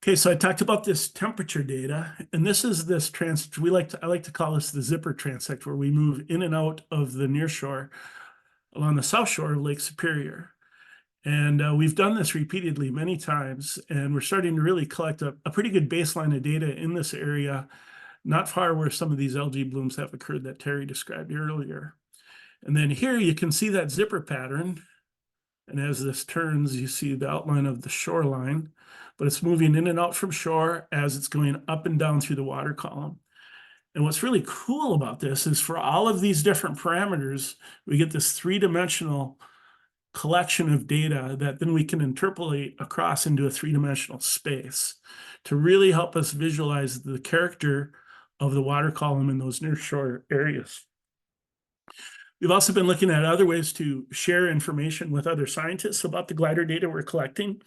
Okay, so I talked about this temperature data, and this is this I like to call this the zipper transect, where we move in and out of the nearshore along the south shore of Lake Superior. And we've done this repeatedly many times, and we're starting to really collect a pretty good baseline of data in this area, not far where some of these algae blooms have occurred that Terri described earlier. And then here you can see that zipper pattern. And as this turns, you see the outline of the shoreline, but it's moving in and out from shore as it's going up and down through the water column. And what's really cool about this is for all of these different parameters, we get this 3-dimensional collection of data that then we can interpolate across into a 3-dimensional space to really help us visualize the character of the water column in those nearshore areas. We've also been looking at other ways to share information with other scientists about the glider data we're collecting.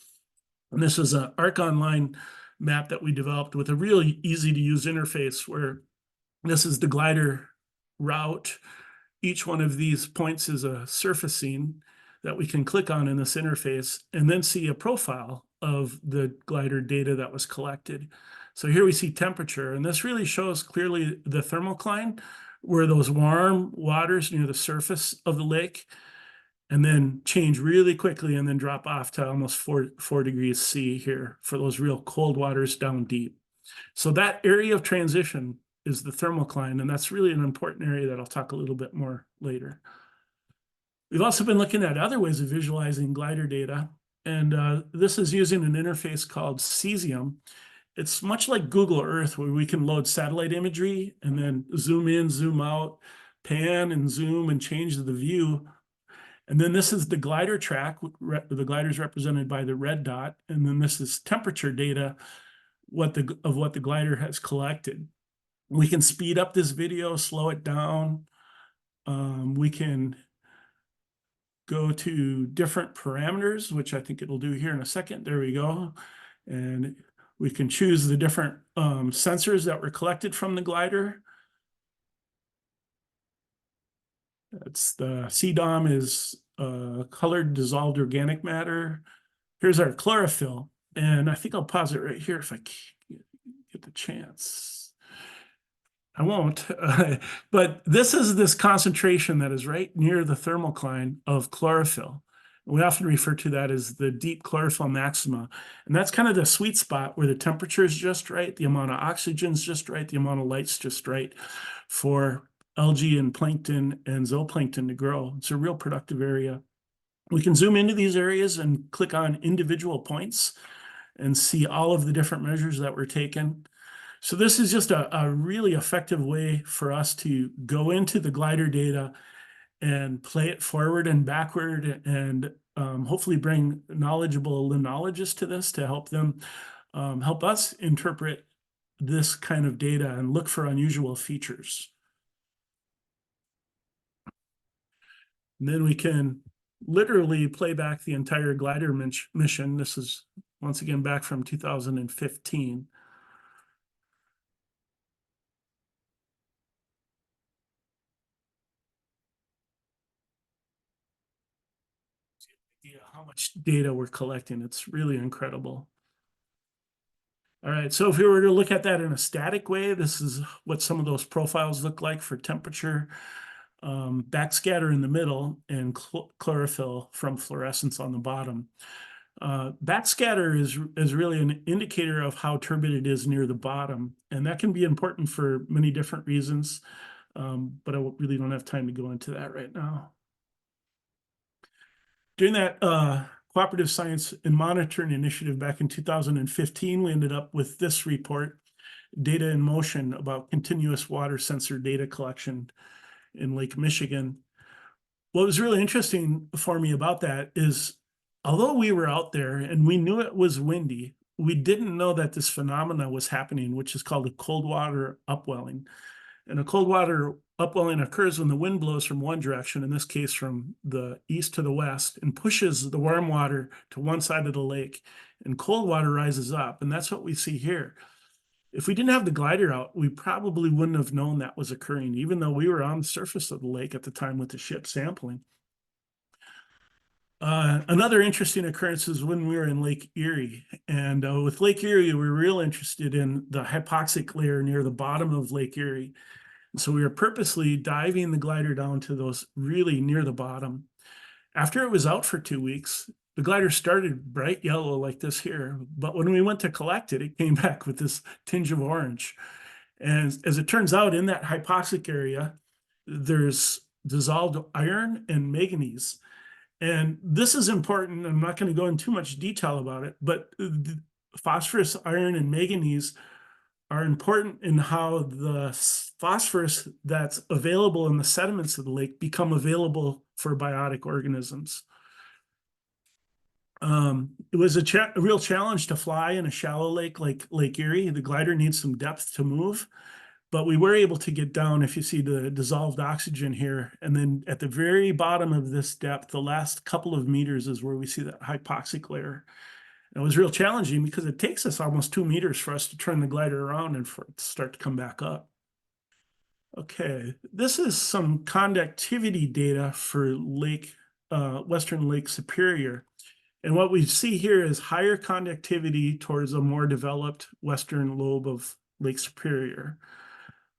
And this is an ARC Online map that we developed with a really easy to use interface, where this is the glider route. Each one of these points is a surfacing that we can click on in this interface and then see a profile of the glider data that was collected. So here we see temperature, and this really shows clearly the thermocline, where those warm waters near the surface of the lake and then change really quickly and then drop off to almost 4 degrees C here for those real cold waters down deep. So that area of transition is the thermocline, and that's really an important area that I'll talk a little bit more later. We've also been looking at other ways of visualizing glider data, and this is using an interface called Cesium. It's much like Google Earth, where we can load satellite imagery and then zoom in, zoom out, pan and zoom and change the view. And then this is the glider track. The glider is represented by the red dot. And then this is temperature data of what the glider has collected. We can speed up this video, slow it down. We can go to different parameters, which I think it'll do here in a second. There we go. And we can choose the different sensors that were collected from the glider. That's the CDOM is colored dissolved organic matter. Here's our chlorophyll. And I think I'll pause it right here if I get the chance. I won't, but this is this concentration that is right near the thermocline of chlorophyll. We often refer to that as the deep chlorophyll maxima. And that's kind of the sweet spot where the temperature is just right, the amount of oxygen is just right, the amount of light's just right for algae and plankton and zooplankton to grow. It's a real productive area. We can zoom into these areas and click on individual points and see all of the different measures that were taken. So this is just a really effective way for us to go into the glider data and play it forward and backward, and hopefully bring knowledgeable limnologists to this to help them help us interpret this kind of data and look for unusual features. And then we can literally play back the entire glider mission. This is once again back from 2015. How much data we're collecting. It's really incredible. All right, so if we were to look at that in a static way, this is what some of those profiles look like for temperature, backscatter in the middle, and chlorophyll from fluorescence on the bottom. Backscatter is really an indicator of how turbid it is near the bottom, and that can be important for many different reasons, but I really don't have time to go into that right now. During that Cooperative Science and Monitoring Initiative back in 2015, we ended up with this report, Data in Motion, about continuous water sensor data collection in Lake Michigan. What was really interesting for me about that is, although we were out there and we knew it was windy, we didn't know that this phenomena was happening, which is called a cold water upwelling. And a cold water upwelling occurs when the wind blows from one direction, in this case from the east to the west, and pushes the warm water to one side of the lake, and cold water rises up. And that's what we see here. If we didn't have the glider out, we probably wouldn't have known that was occurring, even though we were on the surface of the lake at the time with the ship sampling. Another interesting occurrence is when we were in Lake Erie. And with Lake Erie, we were real interested in the hypoxic layer near the bottom of Lake Erie. And so we were purposely diving the glider down to those really near the bottom. After it was out for 2 weeks, the glider started bright yellow like this here. But when we went to collect it, it came back with this tinge of orange. And as it turns out, in that hypoxic area, there's dissolved iron and manganese. And this is important. I'm not going to go into too much detail about it, but phosphorus, iron, and manganese are important in how the phosphorus that's available in the sediments of the lake become available for biotic organisms. It was a real challenge to fly in a shallow lake like Lake Erie. The glider needs some depth to move, but we were able to get down, if you see the dissolved oxygen here. And then at the very bottom of this depth, the last couple of meters is where we see that hypoxic layer. And it was real challenging because it takes us almost 2 meters for us to turn the glider around and for it to start to come back up. Okay, this is some conductivity data for Western Lake Superior. And what we see here is higher conductivity towards a more developed western lobe of Lake Superior,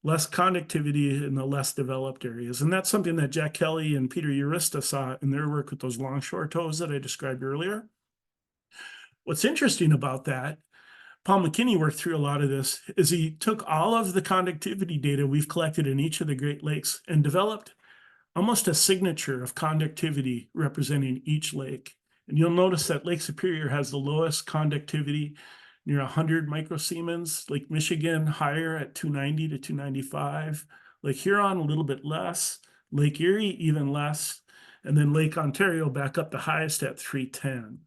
less conductivity in the less developed areas. And that's something that Jack Kelly and Peter Urista saw in their work with those longshore tows that I described earlier. What's interesting about that, Paul McKinney worked through a lot of this, is he took all of the conductivity data we've collected in each of the Great Lakes and developed almost a signature of conductivity representing each lake. And you'll notice that Lake Superior has the lowest conductivity, near 100 microsiemens. Lake Michigan higher at 290 to 295. Lake Huron a little bit less. Lake Erie even less. And then Lake Ontario back up the highest at 310.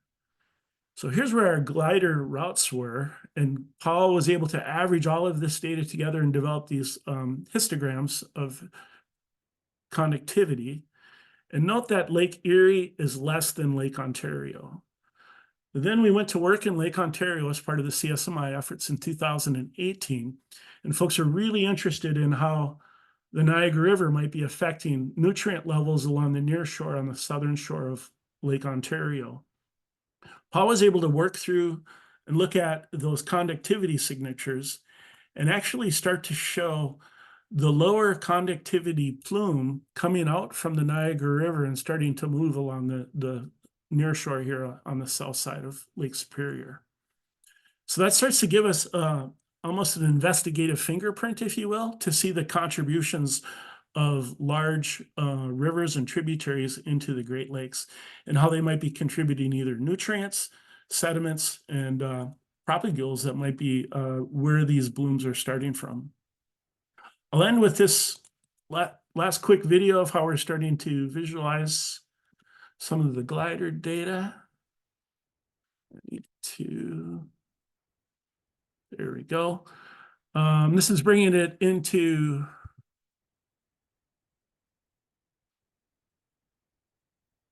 So here's where our glider routes were. And Paul was able to average all of this data together and develop these histograms of conductivity. And note that Lake Erie is less than Lake Ontario. Then we went to work in Lake Ontario as part of the CSMI efforts in 2018. And folks are really interested in how the Niagara River might be affecting nutrient levels along the near shore on the southern shore of Lake Ontario. Paul was able to work through and look at those conductivity signatures and actually start to show the lower conductivity plume coming out from the Niagara River and starting to move along the near shore here on the south side of Lake Superior. So that starts to give us almost an investigative fingerprint, if you will, to see the contributions of large rivers and tributaries into the Great Lakes, and how they might be contributing either nutrients, sediments, and propagules that might be where these blooms are starting from. I'll end with this last quick video of how we're starting to visualize some of the glider data. I need to, there we go. This is bringing it into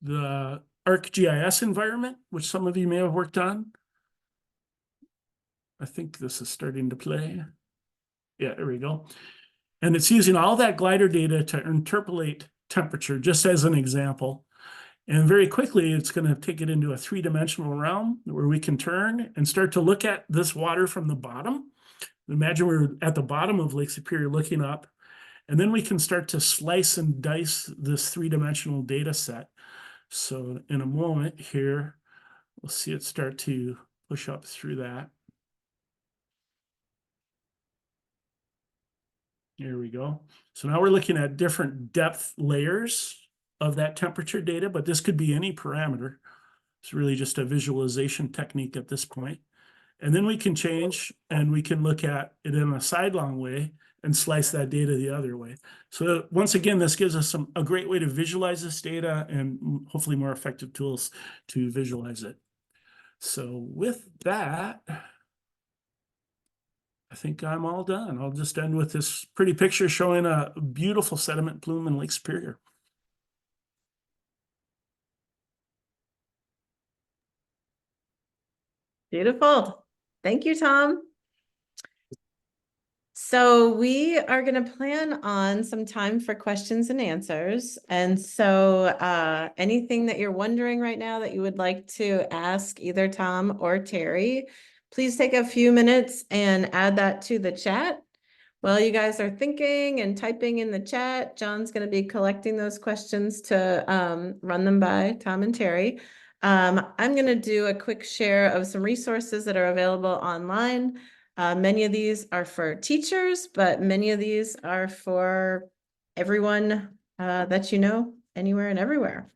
the ArcGIS environment, which some of you may have worked on. I think this is starting to play. Yeah, there we go. And it's using all that glider data to interpolate temperature, just as an example. And very quickly, it's going to take it into a three-dimensional realm where we can turn and start to look at this water from the bottom. Imagine we're at the bottom of Lake Superior looking up, and then we can start to slice and dice this three-dimensional data set. So in a moment here, we'll see it start to push up through that. Here we go. So now we're looking at different depth layers of that temperature data, but this could be any parameter. It's really just a visualization technique at this point. And then we can change and we can look at it in a sidelong way and slice that data the other way. So once again, this gives us a great way to visualize this data and hopefully more effective tools to visualize it. So with that, I think I'm all done. I'll just end with this pretty picture showing a beautiful sediment plume in Lake Superior. Beautiful. Thank you, Tom. So we are going to plan on some time for questions and answers. And so anything that you're wondering right now that you would like to ask either Tom or Terri, please take a few minutes and add that to the chat. While you guys are thinking and typing in the chat, John's going to be collecting those questions to run them by Tom and Terri. I'm going to do a quick share of some resources that are available online. Many of these are for teachers, but many of these are for everyone that you know, anywhere and everywhere.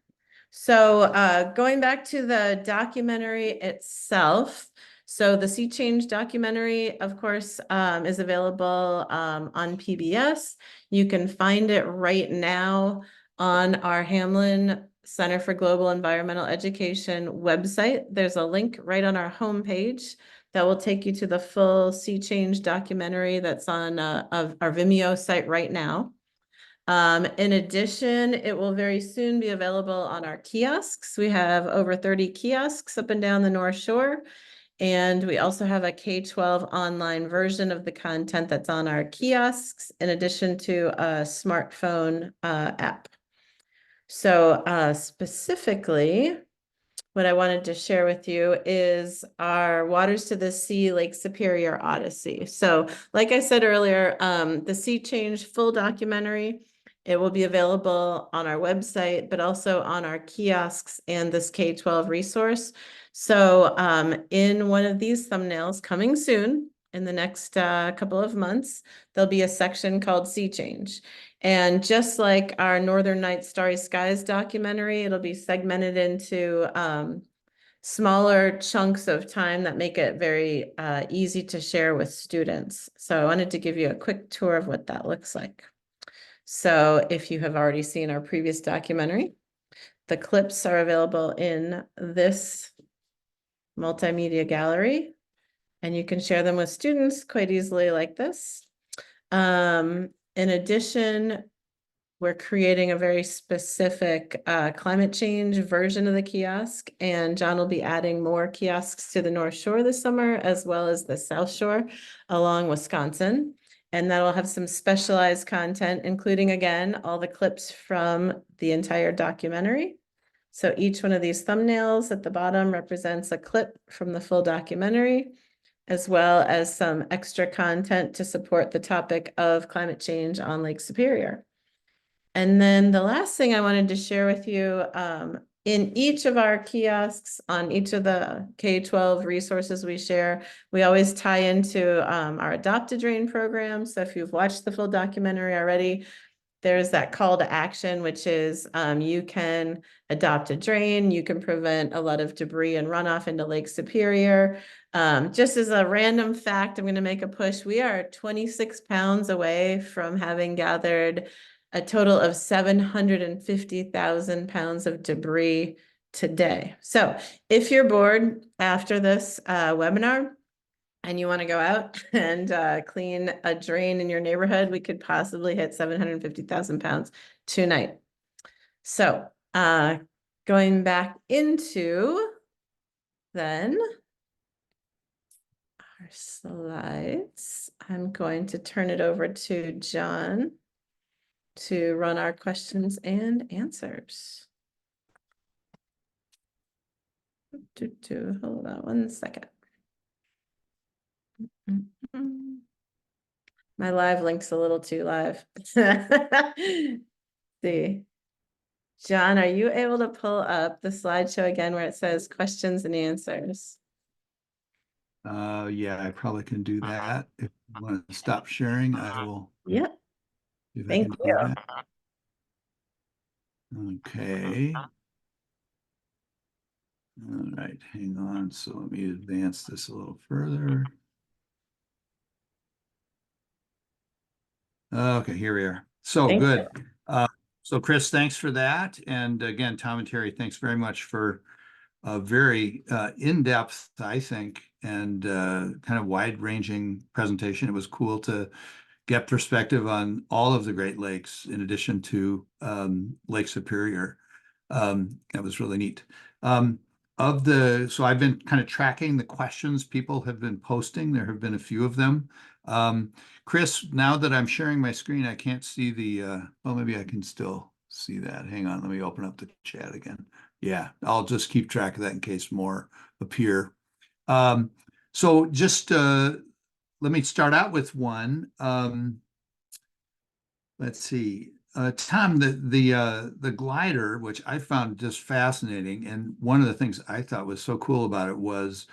So going back to the documentary itself, so the Sea Change documentary, of course, is available on PBS. You can find it right now on our Hamlin Center for Global Environmental Education website. There's a link right on our homepage that will take you to the full Sea Change documentary that's on our Vimeo site right now. In addition, it will very soon be available on our kiosks. We have over 30 kiosks up and down the North Shore. And we also have a K-12 online version of the content that's on our kiosks, in addition to a smartphone app. So specifically, what I wanted to share with you is our Waters to the Sea Lake Superior Odyssey. So like I said earlier, the Sea Change full documentary, it will be available on our website, but also on our kiosks and this K-12 resource. So in one of these thumbnails coming soon, in the next couple of months, there'll be a section called Sea Change. And just like our Northern Nights Starry Skies documentary, it'll be segmented into smaller chunks of time that make it very easy to share with students. So I wanted to give you a quick tour of what that looks like. So if you have already seen our previous documentary, the clips are available in this multimedia gallery, and you can share them with students quite easily like this. In addition, we're creating a very specific climate change version of the kiosk, and John will be adding more kiosks to the North Shore this summer, as well as the South Shore along Wisconsin. And that'll have some specialized content, including, again, all the clips from the entire documentary. So each one of these thumbnails at the bottom represents a clip from the full documentary, as well as some extra content to support the topic of climate change on Lake Superior. And then the last thing I wanted to share with you, in each of our kiosks, on each of the K-12 resources we share, we always tie into our Adopt a Drain program. So if you've watched the full documentary already, there's that call to action, which is you can adopt a drain, you can prevent a lot of debris and runoff into Lake Superior. Just as a random fact, I'm going to make a push. We are 26 pounds away from having gathered a total of 750,000 pounds of debris today. So if you're bored after this webinar, and you want to go out and clean a drain in your neighborhood, we could possibly hit 750,000 pounds tonight. So going back into then our slides, I'm going to turn it over to John to run our questions and answers. Hold on one second. My live link's a little too live. See. John, are you able to pull up the slideshow again where it says questions and answers? Yeah, I probably can do that. If you want to stop sharing, I will. Yep. See if I Thank can you. do that. Okay. All right, hang on. So let me advance this a little further. Okay, here we are. So Thank good. So Chris, thanks for that. And again, Tom and Terri, thanks very much for a very in-depth, I think, and kind of wide-ranging presentation. It was cool to get perspective on all of the Great Lakes in addition to Lake Superior. That was really neat. So I've been kind of tracking the questions people have been posting. There have been a few of them. Chris, now that I'm sharing my screen, I can't see well, maybe I can still see that. Hang on, let me open up the chat again. Yeah, I'll just keep track of that in case more appear. So just let me start out with one. Let's see. Tom, the glider, which I found just fascinating, and one of the things I thought was so cool about it was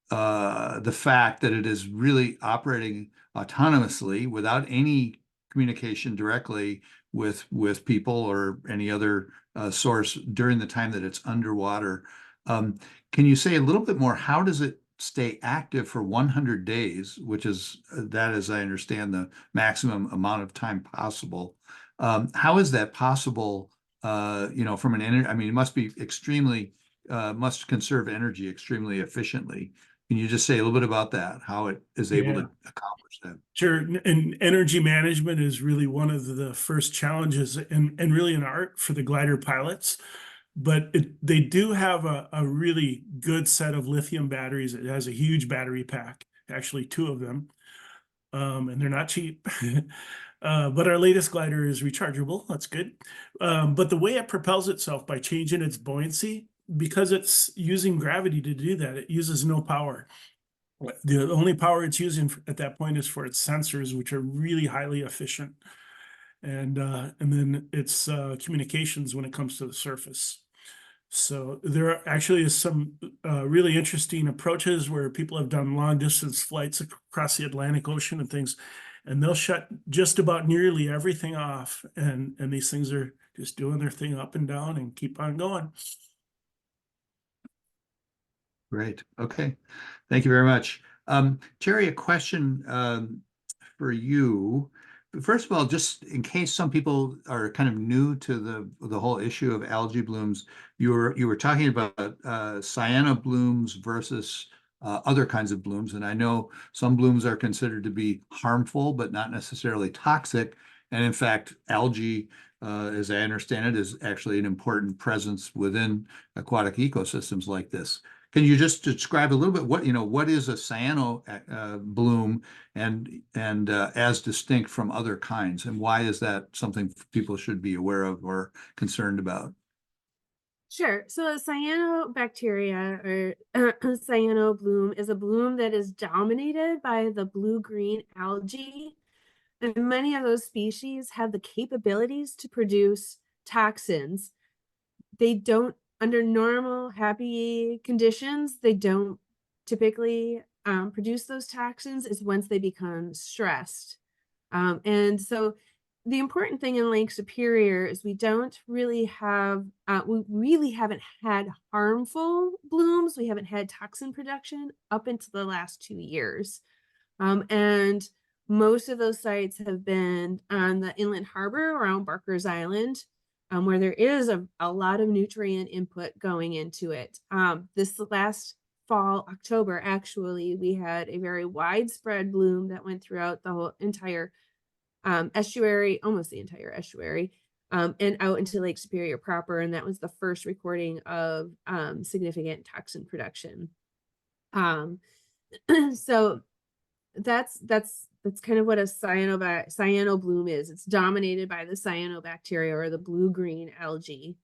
the fact that it is really operating autonomously without any communication directly with people or any other source during the time that it's underwater. Can you say a little bit more? How does it stay active for 100 days, which is that, as I understand, the maximum amount of time possible? How is that possible? From an energy, I mean, it must be extremely must conserve energy extremely efficiently. Can you just say a little bit about that, how it is able to accomplish that? Sure. And energy management is really one of the first challenges and really an art for the glider pilots. But they do have a really good set of lithium batteries. It has a huge battery pack, actually 2 of them, and they're not cheap. But our latest glider is rechargeable. That's good. But the way it propels itself by changing its buoyancy, because it's using gravity to do that, it uses no power. The only power it's using at that point is for its sensors, which are really highly efficient, and then its communications when it comes to the surface. So there actually is some really interesting approaches where people have done long distance flights across the Atlantic Ocean and things, and they'll shut just about nearly everything off, and these things are just doing their thing up and down and keep on going. Great. Okay. Thank you very much. Terri, a question for you. First of all, just in case some people are kind of new to the whole issue of algae blooms, you were talking about cyano blooms versus other kinds of blooms, and I know some blooms are considered to be harmful but not necessarily toxic. And in fact, algae, as I understand it, is actually an important presence within aquatic ecosystems like this. Can you just describe a little bit what is a cyano bloom and as distinct from other kinds, and why is that something people should be aware of or concerned about? Sure. So a cyanobacteria or cyano bloom is a bloom that is dominated by the blue-green algae. And many of those species have the capabilities to produce toxins. They don't, under normal, happy conditions, they don't typically produce those toxins. Is once they become stressed. And so the important thing in Lake Superior is we don't really have, we really haven't had harmful blooms. We haven't had toxin production up until the last 2 years. And most of those sites have been on the inland harbor around Barker's Island, where there is a lot of nutrient input going into it. This last fall, October, actually, we had a very widespread bloom that went throughout the whole entire estuary, almost the entire estuary, and out into Lake Superior proper. And that was the first recording of significant toxin production. So that's kind of what a cyano bloom is. It's dominated by the cyanobacteria or the blue-green algae.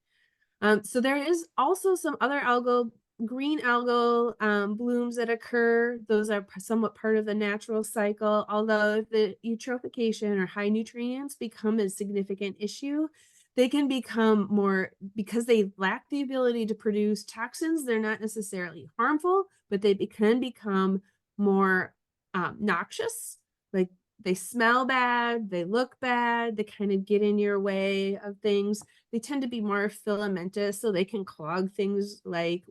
So there is also some other green algal blooms that occur. Those are somewhat part of the natural cycle, although if the eutrophication or high nutrients become a significant issue, they can become more, because they lack the ability to produce toxins, they're not necessarily harmful, but they can become more noxious. Like they smell bad, they look bad, they kind of get in your way of things. They tend to be more filamentous, so they can clog things like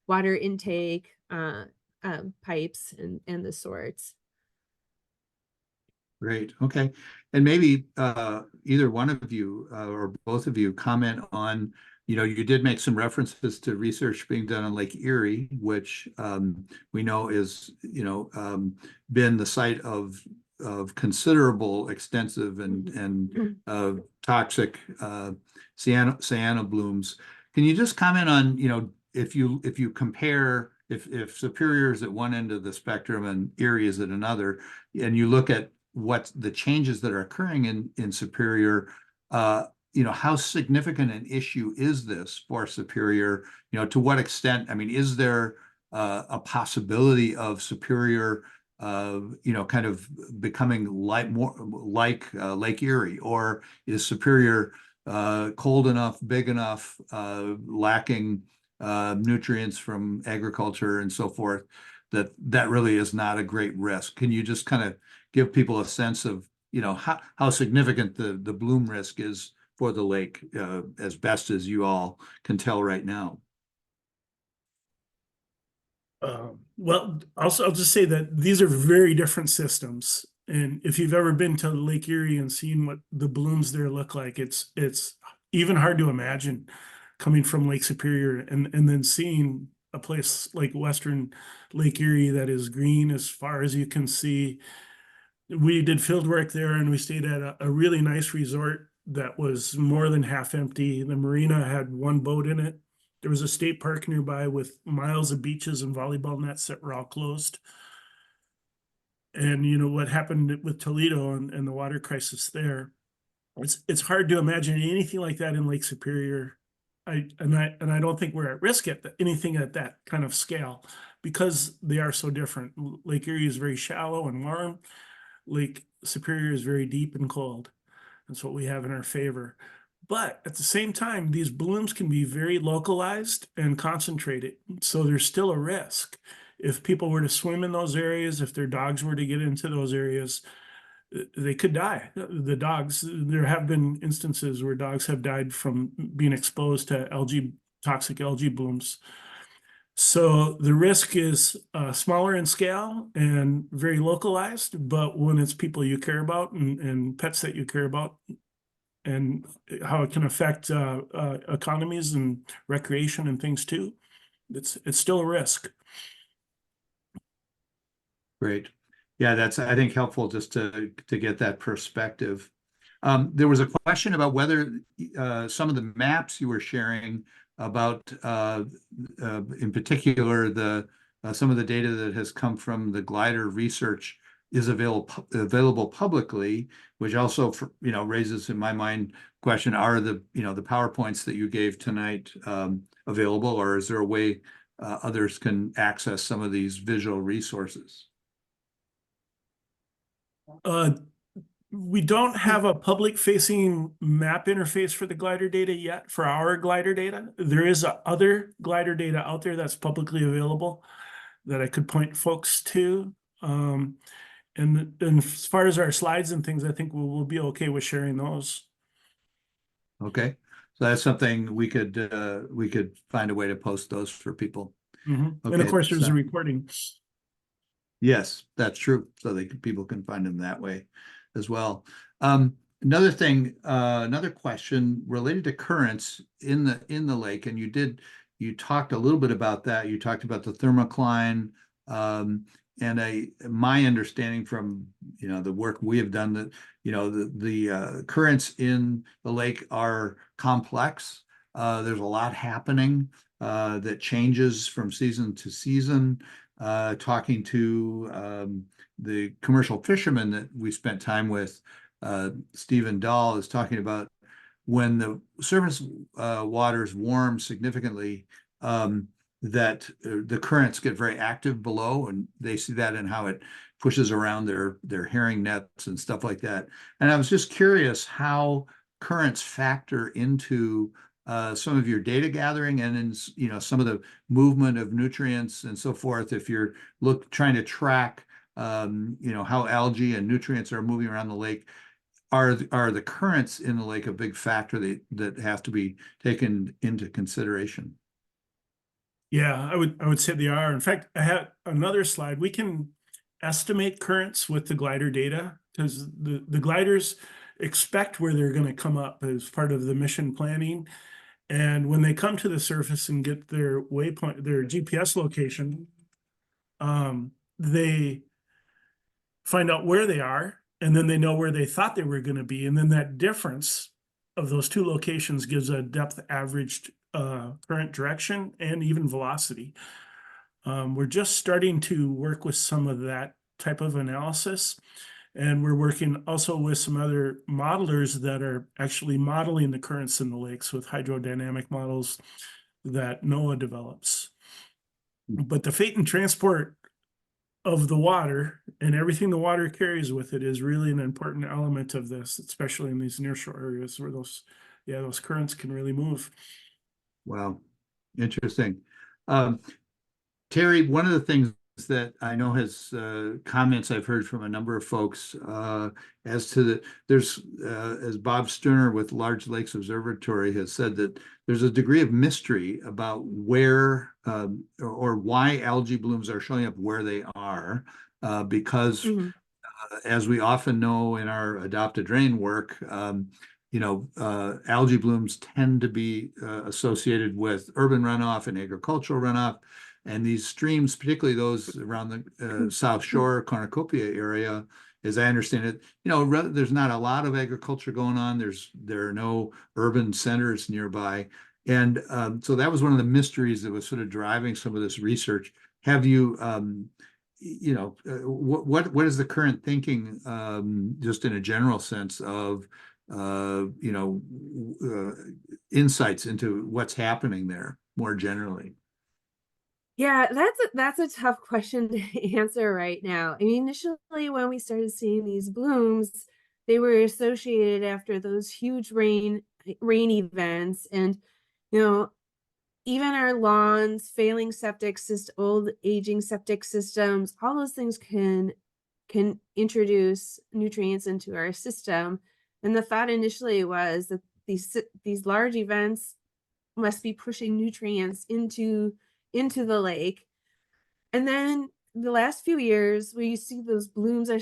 water intake pipes and the sorts. Great. Okay. And maybe either one of you or both of you comment on, you did make some references to research being done on Lake Erie, which we know is, been the site of considerable, extensive and toxic cyano blooms. Can you just comment on, if you compare, if Superior is at one end of the spectrum and Erie is at another, and you look at what the changes that are occurring in Superior, how significant an issue is this for Superior? To what extent, I mean, is there a possibility of Superior, kind of becoming more like Lake Erie, or is Superior cold enough, big enough, lacking nutrients from agriculture and so forth, that really is not a great risk? Can you just kind of give people a sense of, how significant the bloom risk is for the lake, as best as you all can tell right now? Well, also, I'll just say that these are very different systems. And if you've ever been to Lake Erie and seen what the blooms there look like, it's even hard to imagine coming from Lake Superior and then seeing a place like Western Lake Erie that is green as far as you can see. We did field work there and we stayed at a really nice resort that was more than half empty. The marina had one boat in it. There was a state park nearby with miles of beaches and volleyball nets that were all closed. And what happened with Toledo and the water crisis there, it's hard to imagine anything like that in Lake Superior. I don't think we're at risk at anything at that kind of scale because they are so different. Lake Erie is very shallow and warm. Lake Superior is very deep and cold. That's what we have in our favor. But at the same time, these blooms can be very localized and concentrated. So there's still a risk. If people were to swim in those areas, if their dogs were to get into those areas, they could die. The dogs, there have been instances where dogs have died from being exposed to toxic algae blooms. So the risk is smaller in scale and very localized, but when it's people you care about and pets that you care about and how it can affect economies and recreation and things too, it's still a risk. Great. Yeah, that's, I think, helpful just to get that perspective. There was a question about whether some of the maps you were sharing about, in particular, some of the data that has come from the glider research is available publicly, which also, raises in my mind question: are the PowerPoints that you gave tonight available, or is there a way others can access some of these visual resources? We don't have a public facing map interface for the glider data yet, for our glider data. There is other glider data out there that's publicly available that I could point folks to. And as far as our slides and things, I think we'll be okay with sharing those. Okay, so that's something we could find a way to post those for people. And of Okay, course, there's so- a recording. Yes, that's true. So people can find them that way as well. Another thing, another question related to currents in the lake, and you talked a little bit about that. You talked about the thermocline, and my understanding from the work we have done that the currents in the lake are complex. There's a lot happening that changes from season to season. Talking to the commercial fishermen that we spent time with, Stephen Dahl is talking about when the surface waters warm significantly, that the currents get very active below, and they see that in how it pushes around their herring nets and stuff like that. And I was just curious how currents factor into some of your data gathering and in some of the movement of nutrients and so forth. If you're trying to track how algae and nutrients are moving around the lake, are the currents in the lake a big factor that has to be taken into consideration? Yeah, I would say they are. In fact, I had another slide. We can estimate currents with the glider data because the gliders expect where they're going to come up as part of the mission planning. And when they come to the surface and get their waypoint, their GPS location, they find out where they are, and then they know where they thought they were going to be. And then that difference of those two locations gives a depth averaged current direction and even velocity. We're just starting to work with some of that type of analysis. And we're working also with some other modelers that are actually modeling the currents in the lakes with hydrodynamic models that NOAA develops. But the fate and transport of the water and everything the water carries with it is really an important element of this, especially in these nearshore areas where those currents can really move. Wow, interesting. Terri, one of the things that I know has comments I've heard from a number of folks as to as Bob Sterner with Large Lakes Observatory has said, that there's a degree of mystery about where or why algae blooms are showing up where they are, because as we often know in our adopted rain work, algae blooms tend to be associated with urban runoff and agricultural runoff. And these streams, particularly those around the South Shore cornucopia area, as I understand it, there's not a lot of agriculture going on. There are no urban centers nearby. And so that was one of the mysteries that was sort of driving some of this research. Have you, what is the current thinking, just in a general sense of, insights into what's happening there more generally? Yeah, that's a tough question to answer right now. I mean, initially when we started seeing these blooms, they were associated after those huge rain events, and even our lawns, failing septic system, old aging septic systems, all those things can introduce nutrients into our system. And the thought initially was that these large events must be pushing nutrients into the lake. And then the last few years, where you see those blooms are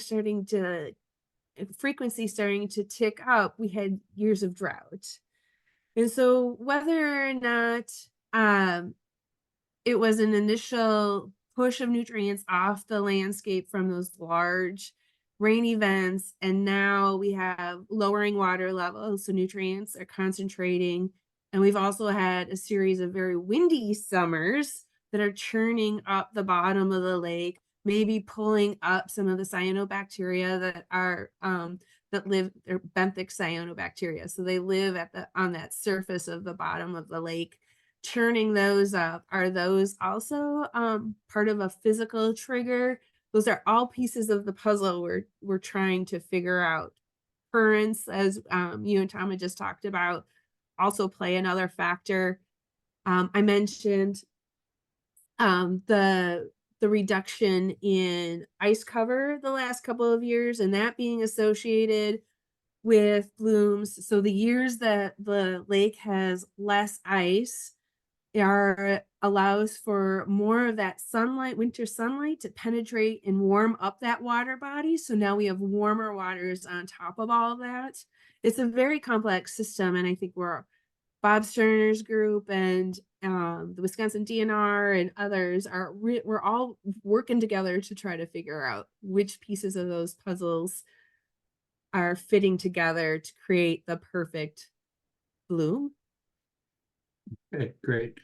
frequency starting to tick up, we had years of drought. And so whether or not it was an initial push of nutrients off the landscape from those large rain events, and now we have lowering water levels, so nutrients are concentrating. And we've also had a series of very windy summers that are churning up the bottom of the lake, maybe pulling up some of the cyanobacteria that are that live, or benthic cyanobacteria. So they live on that surface of the bottom of the lake, churning those up. Are those also part of a physical trigger? Those are all pieces of the puzzle we're trying to figure out. Currents, as you and Tom had just talked about, also play another factor. I mentioned the the reduction in ice cover the last couple of years, and that being associated with blooms. So the years that the lake has less ice allows for more of that sunlight, winter sunlight, to penetrate and warm up that water body. So now we have warmer waters on top of all of that. It's a very complex system, and I think Bob Sterner's group and the Wisconsin DNR and others we're all working together to try to figure out which pieces of those puzzles are fitting together to create the perfect bloom. Okay, great.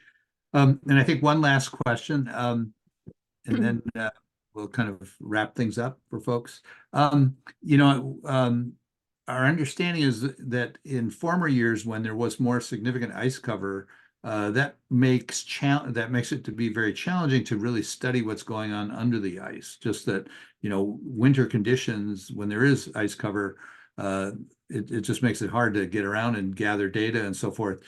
And I think one last question, and then we'll kind of wrap things up for folks. Our understanding is that in former years, when there was more significant ice cover, that makes it to be very challenging to really study what's going on under the ice. Just that, winter conditions, when there is ice cover, it just makes it hard to get around and gather data and so forth.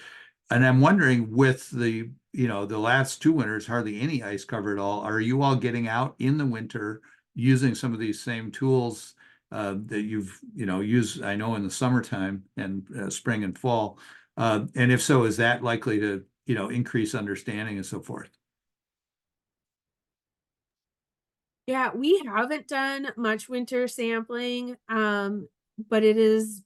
And I'm wondering, with the last 2 winters, hardly any ice cover at all, are you all getting out in the winter using some of these same tools that you've used, I know, in the summertime and spring and fall? And if so, is that likely to increase understanding and so forth? Yeah, we haven't done much winter sampling, but it is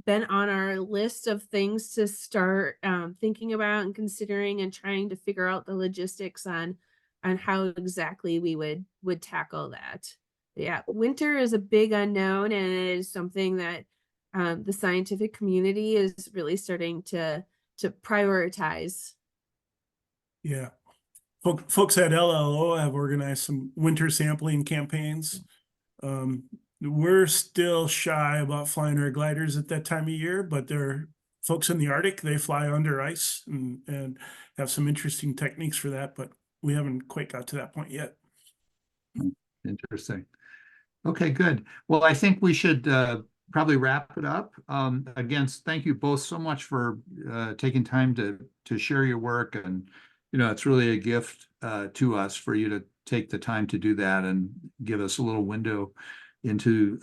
been on our list of things to start thinking about and considering and trying to figure out the logistics on how exactly we would tackle that. Yeah, winter is a big unknown, and it is something that the scientific community is really starting to prioritize. Yeah. Folks at LLO have organized some winter sampling campaigns. We're still shy about flying our gliders at that time of year, but there are folks in the Arctic, they fly under ice and have some interesting techniques for that, but we haven't quite got to that point yet. Interesting. Okay, good. Well, I think we should probably wrap it up. Again, thank you both so much for taking time to share your work, and it's really a gift to us for you to take the time to do that and give us a little window into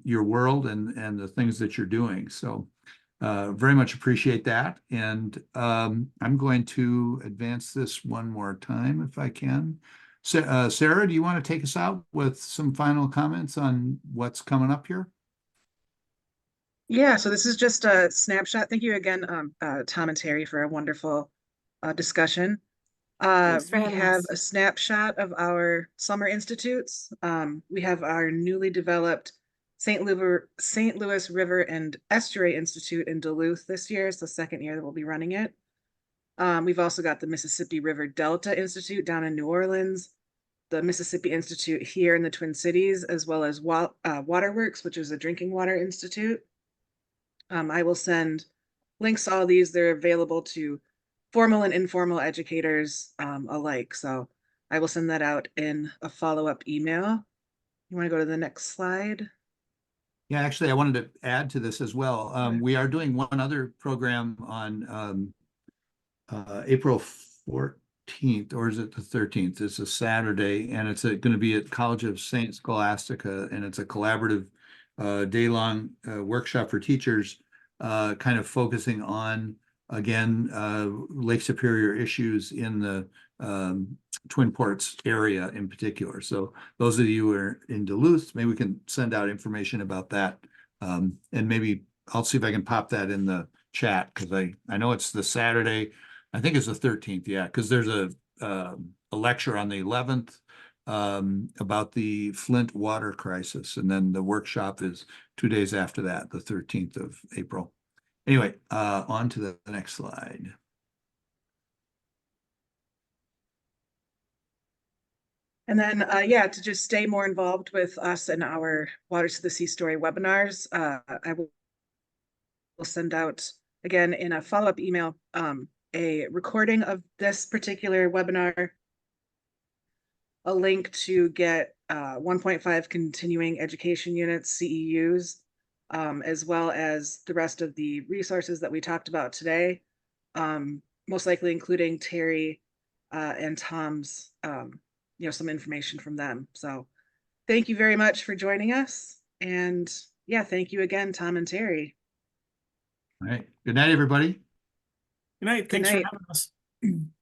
your world and the things that you're doing. So very much appreciate that. And I'm going to advance this one more time if I can. Sarah, do you want to take us out with some final comments on what's coming up here? Yeah, so this is just a snapshot. Thank you again, Tom and Terri, for a wonderful discussion. Thanks for We having have us. a snapshot of our summer institutes. We have our newly developed St. Louis River and Estuary Institute in Duluth this year. It's the second year that we'll be running it. We've also got the Mississippi River Delta Institute down in New Orleans, the Mississippi Institute here in the Twin Cities, as well as Waterworks, which is a drinking water institute. I will send links to all these. They're available to formal and informal educators alike. So I will send that out in a follow-up email. You want to go to the next slide? Yeah, actually, I wanted to add to this as well. We are doing one other program on April 14th, or is it the 13th? It's a Saturday, and it's going to be at College of St. Scholastica, and it's a collaborative day-long workshop for teachers, kind of focusing on, again, Lake Superior issues in the Twin Ports area in particular. So those of you who are in Duluth, maybe we can send out information about that. And maybe I'll see if I can pop that in the chat, because I know it's the Saturday. I think it's the 13th, yeah, because there's a lecture on the 11th about the Flint water crisis, and then the workshop is 2 days after that, the 13th of April. Anyway, on to the next slide. And then, yeah, to just stay more involved with us and our Waters to the Sea Story webinars, I will send out, again, in a follow-up email, a recording of this particular webinar, a link to get 1.5 continuing education units, CEUs, as well as the rest of the resources that we talked about today, most likely including Terri and Tom's you know, some information from them. So thank you very much for joining us. And yeah, thank you again, Tom and Terri. All right. Good night, everybody. Good night. Good Thanks night. for having us.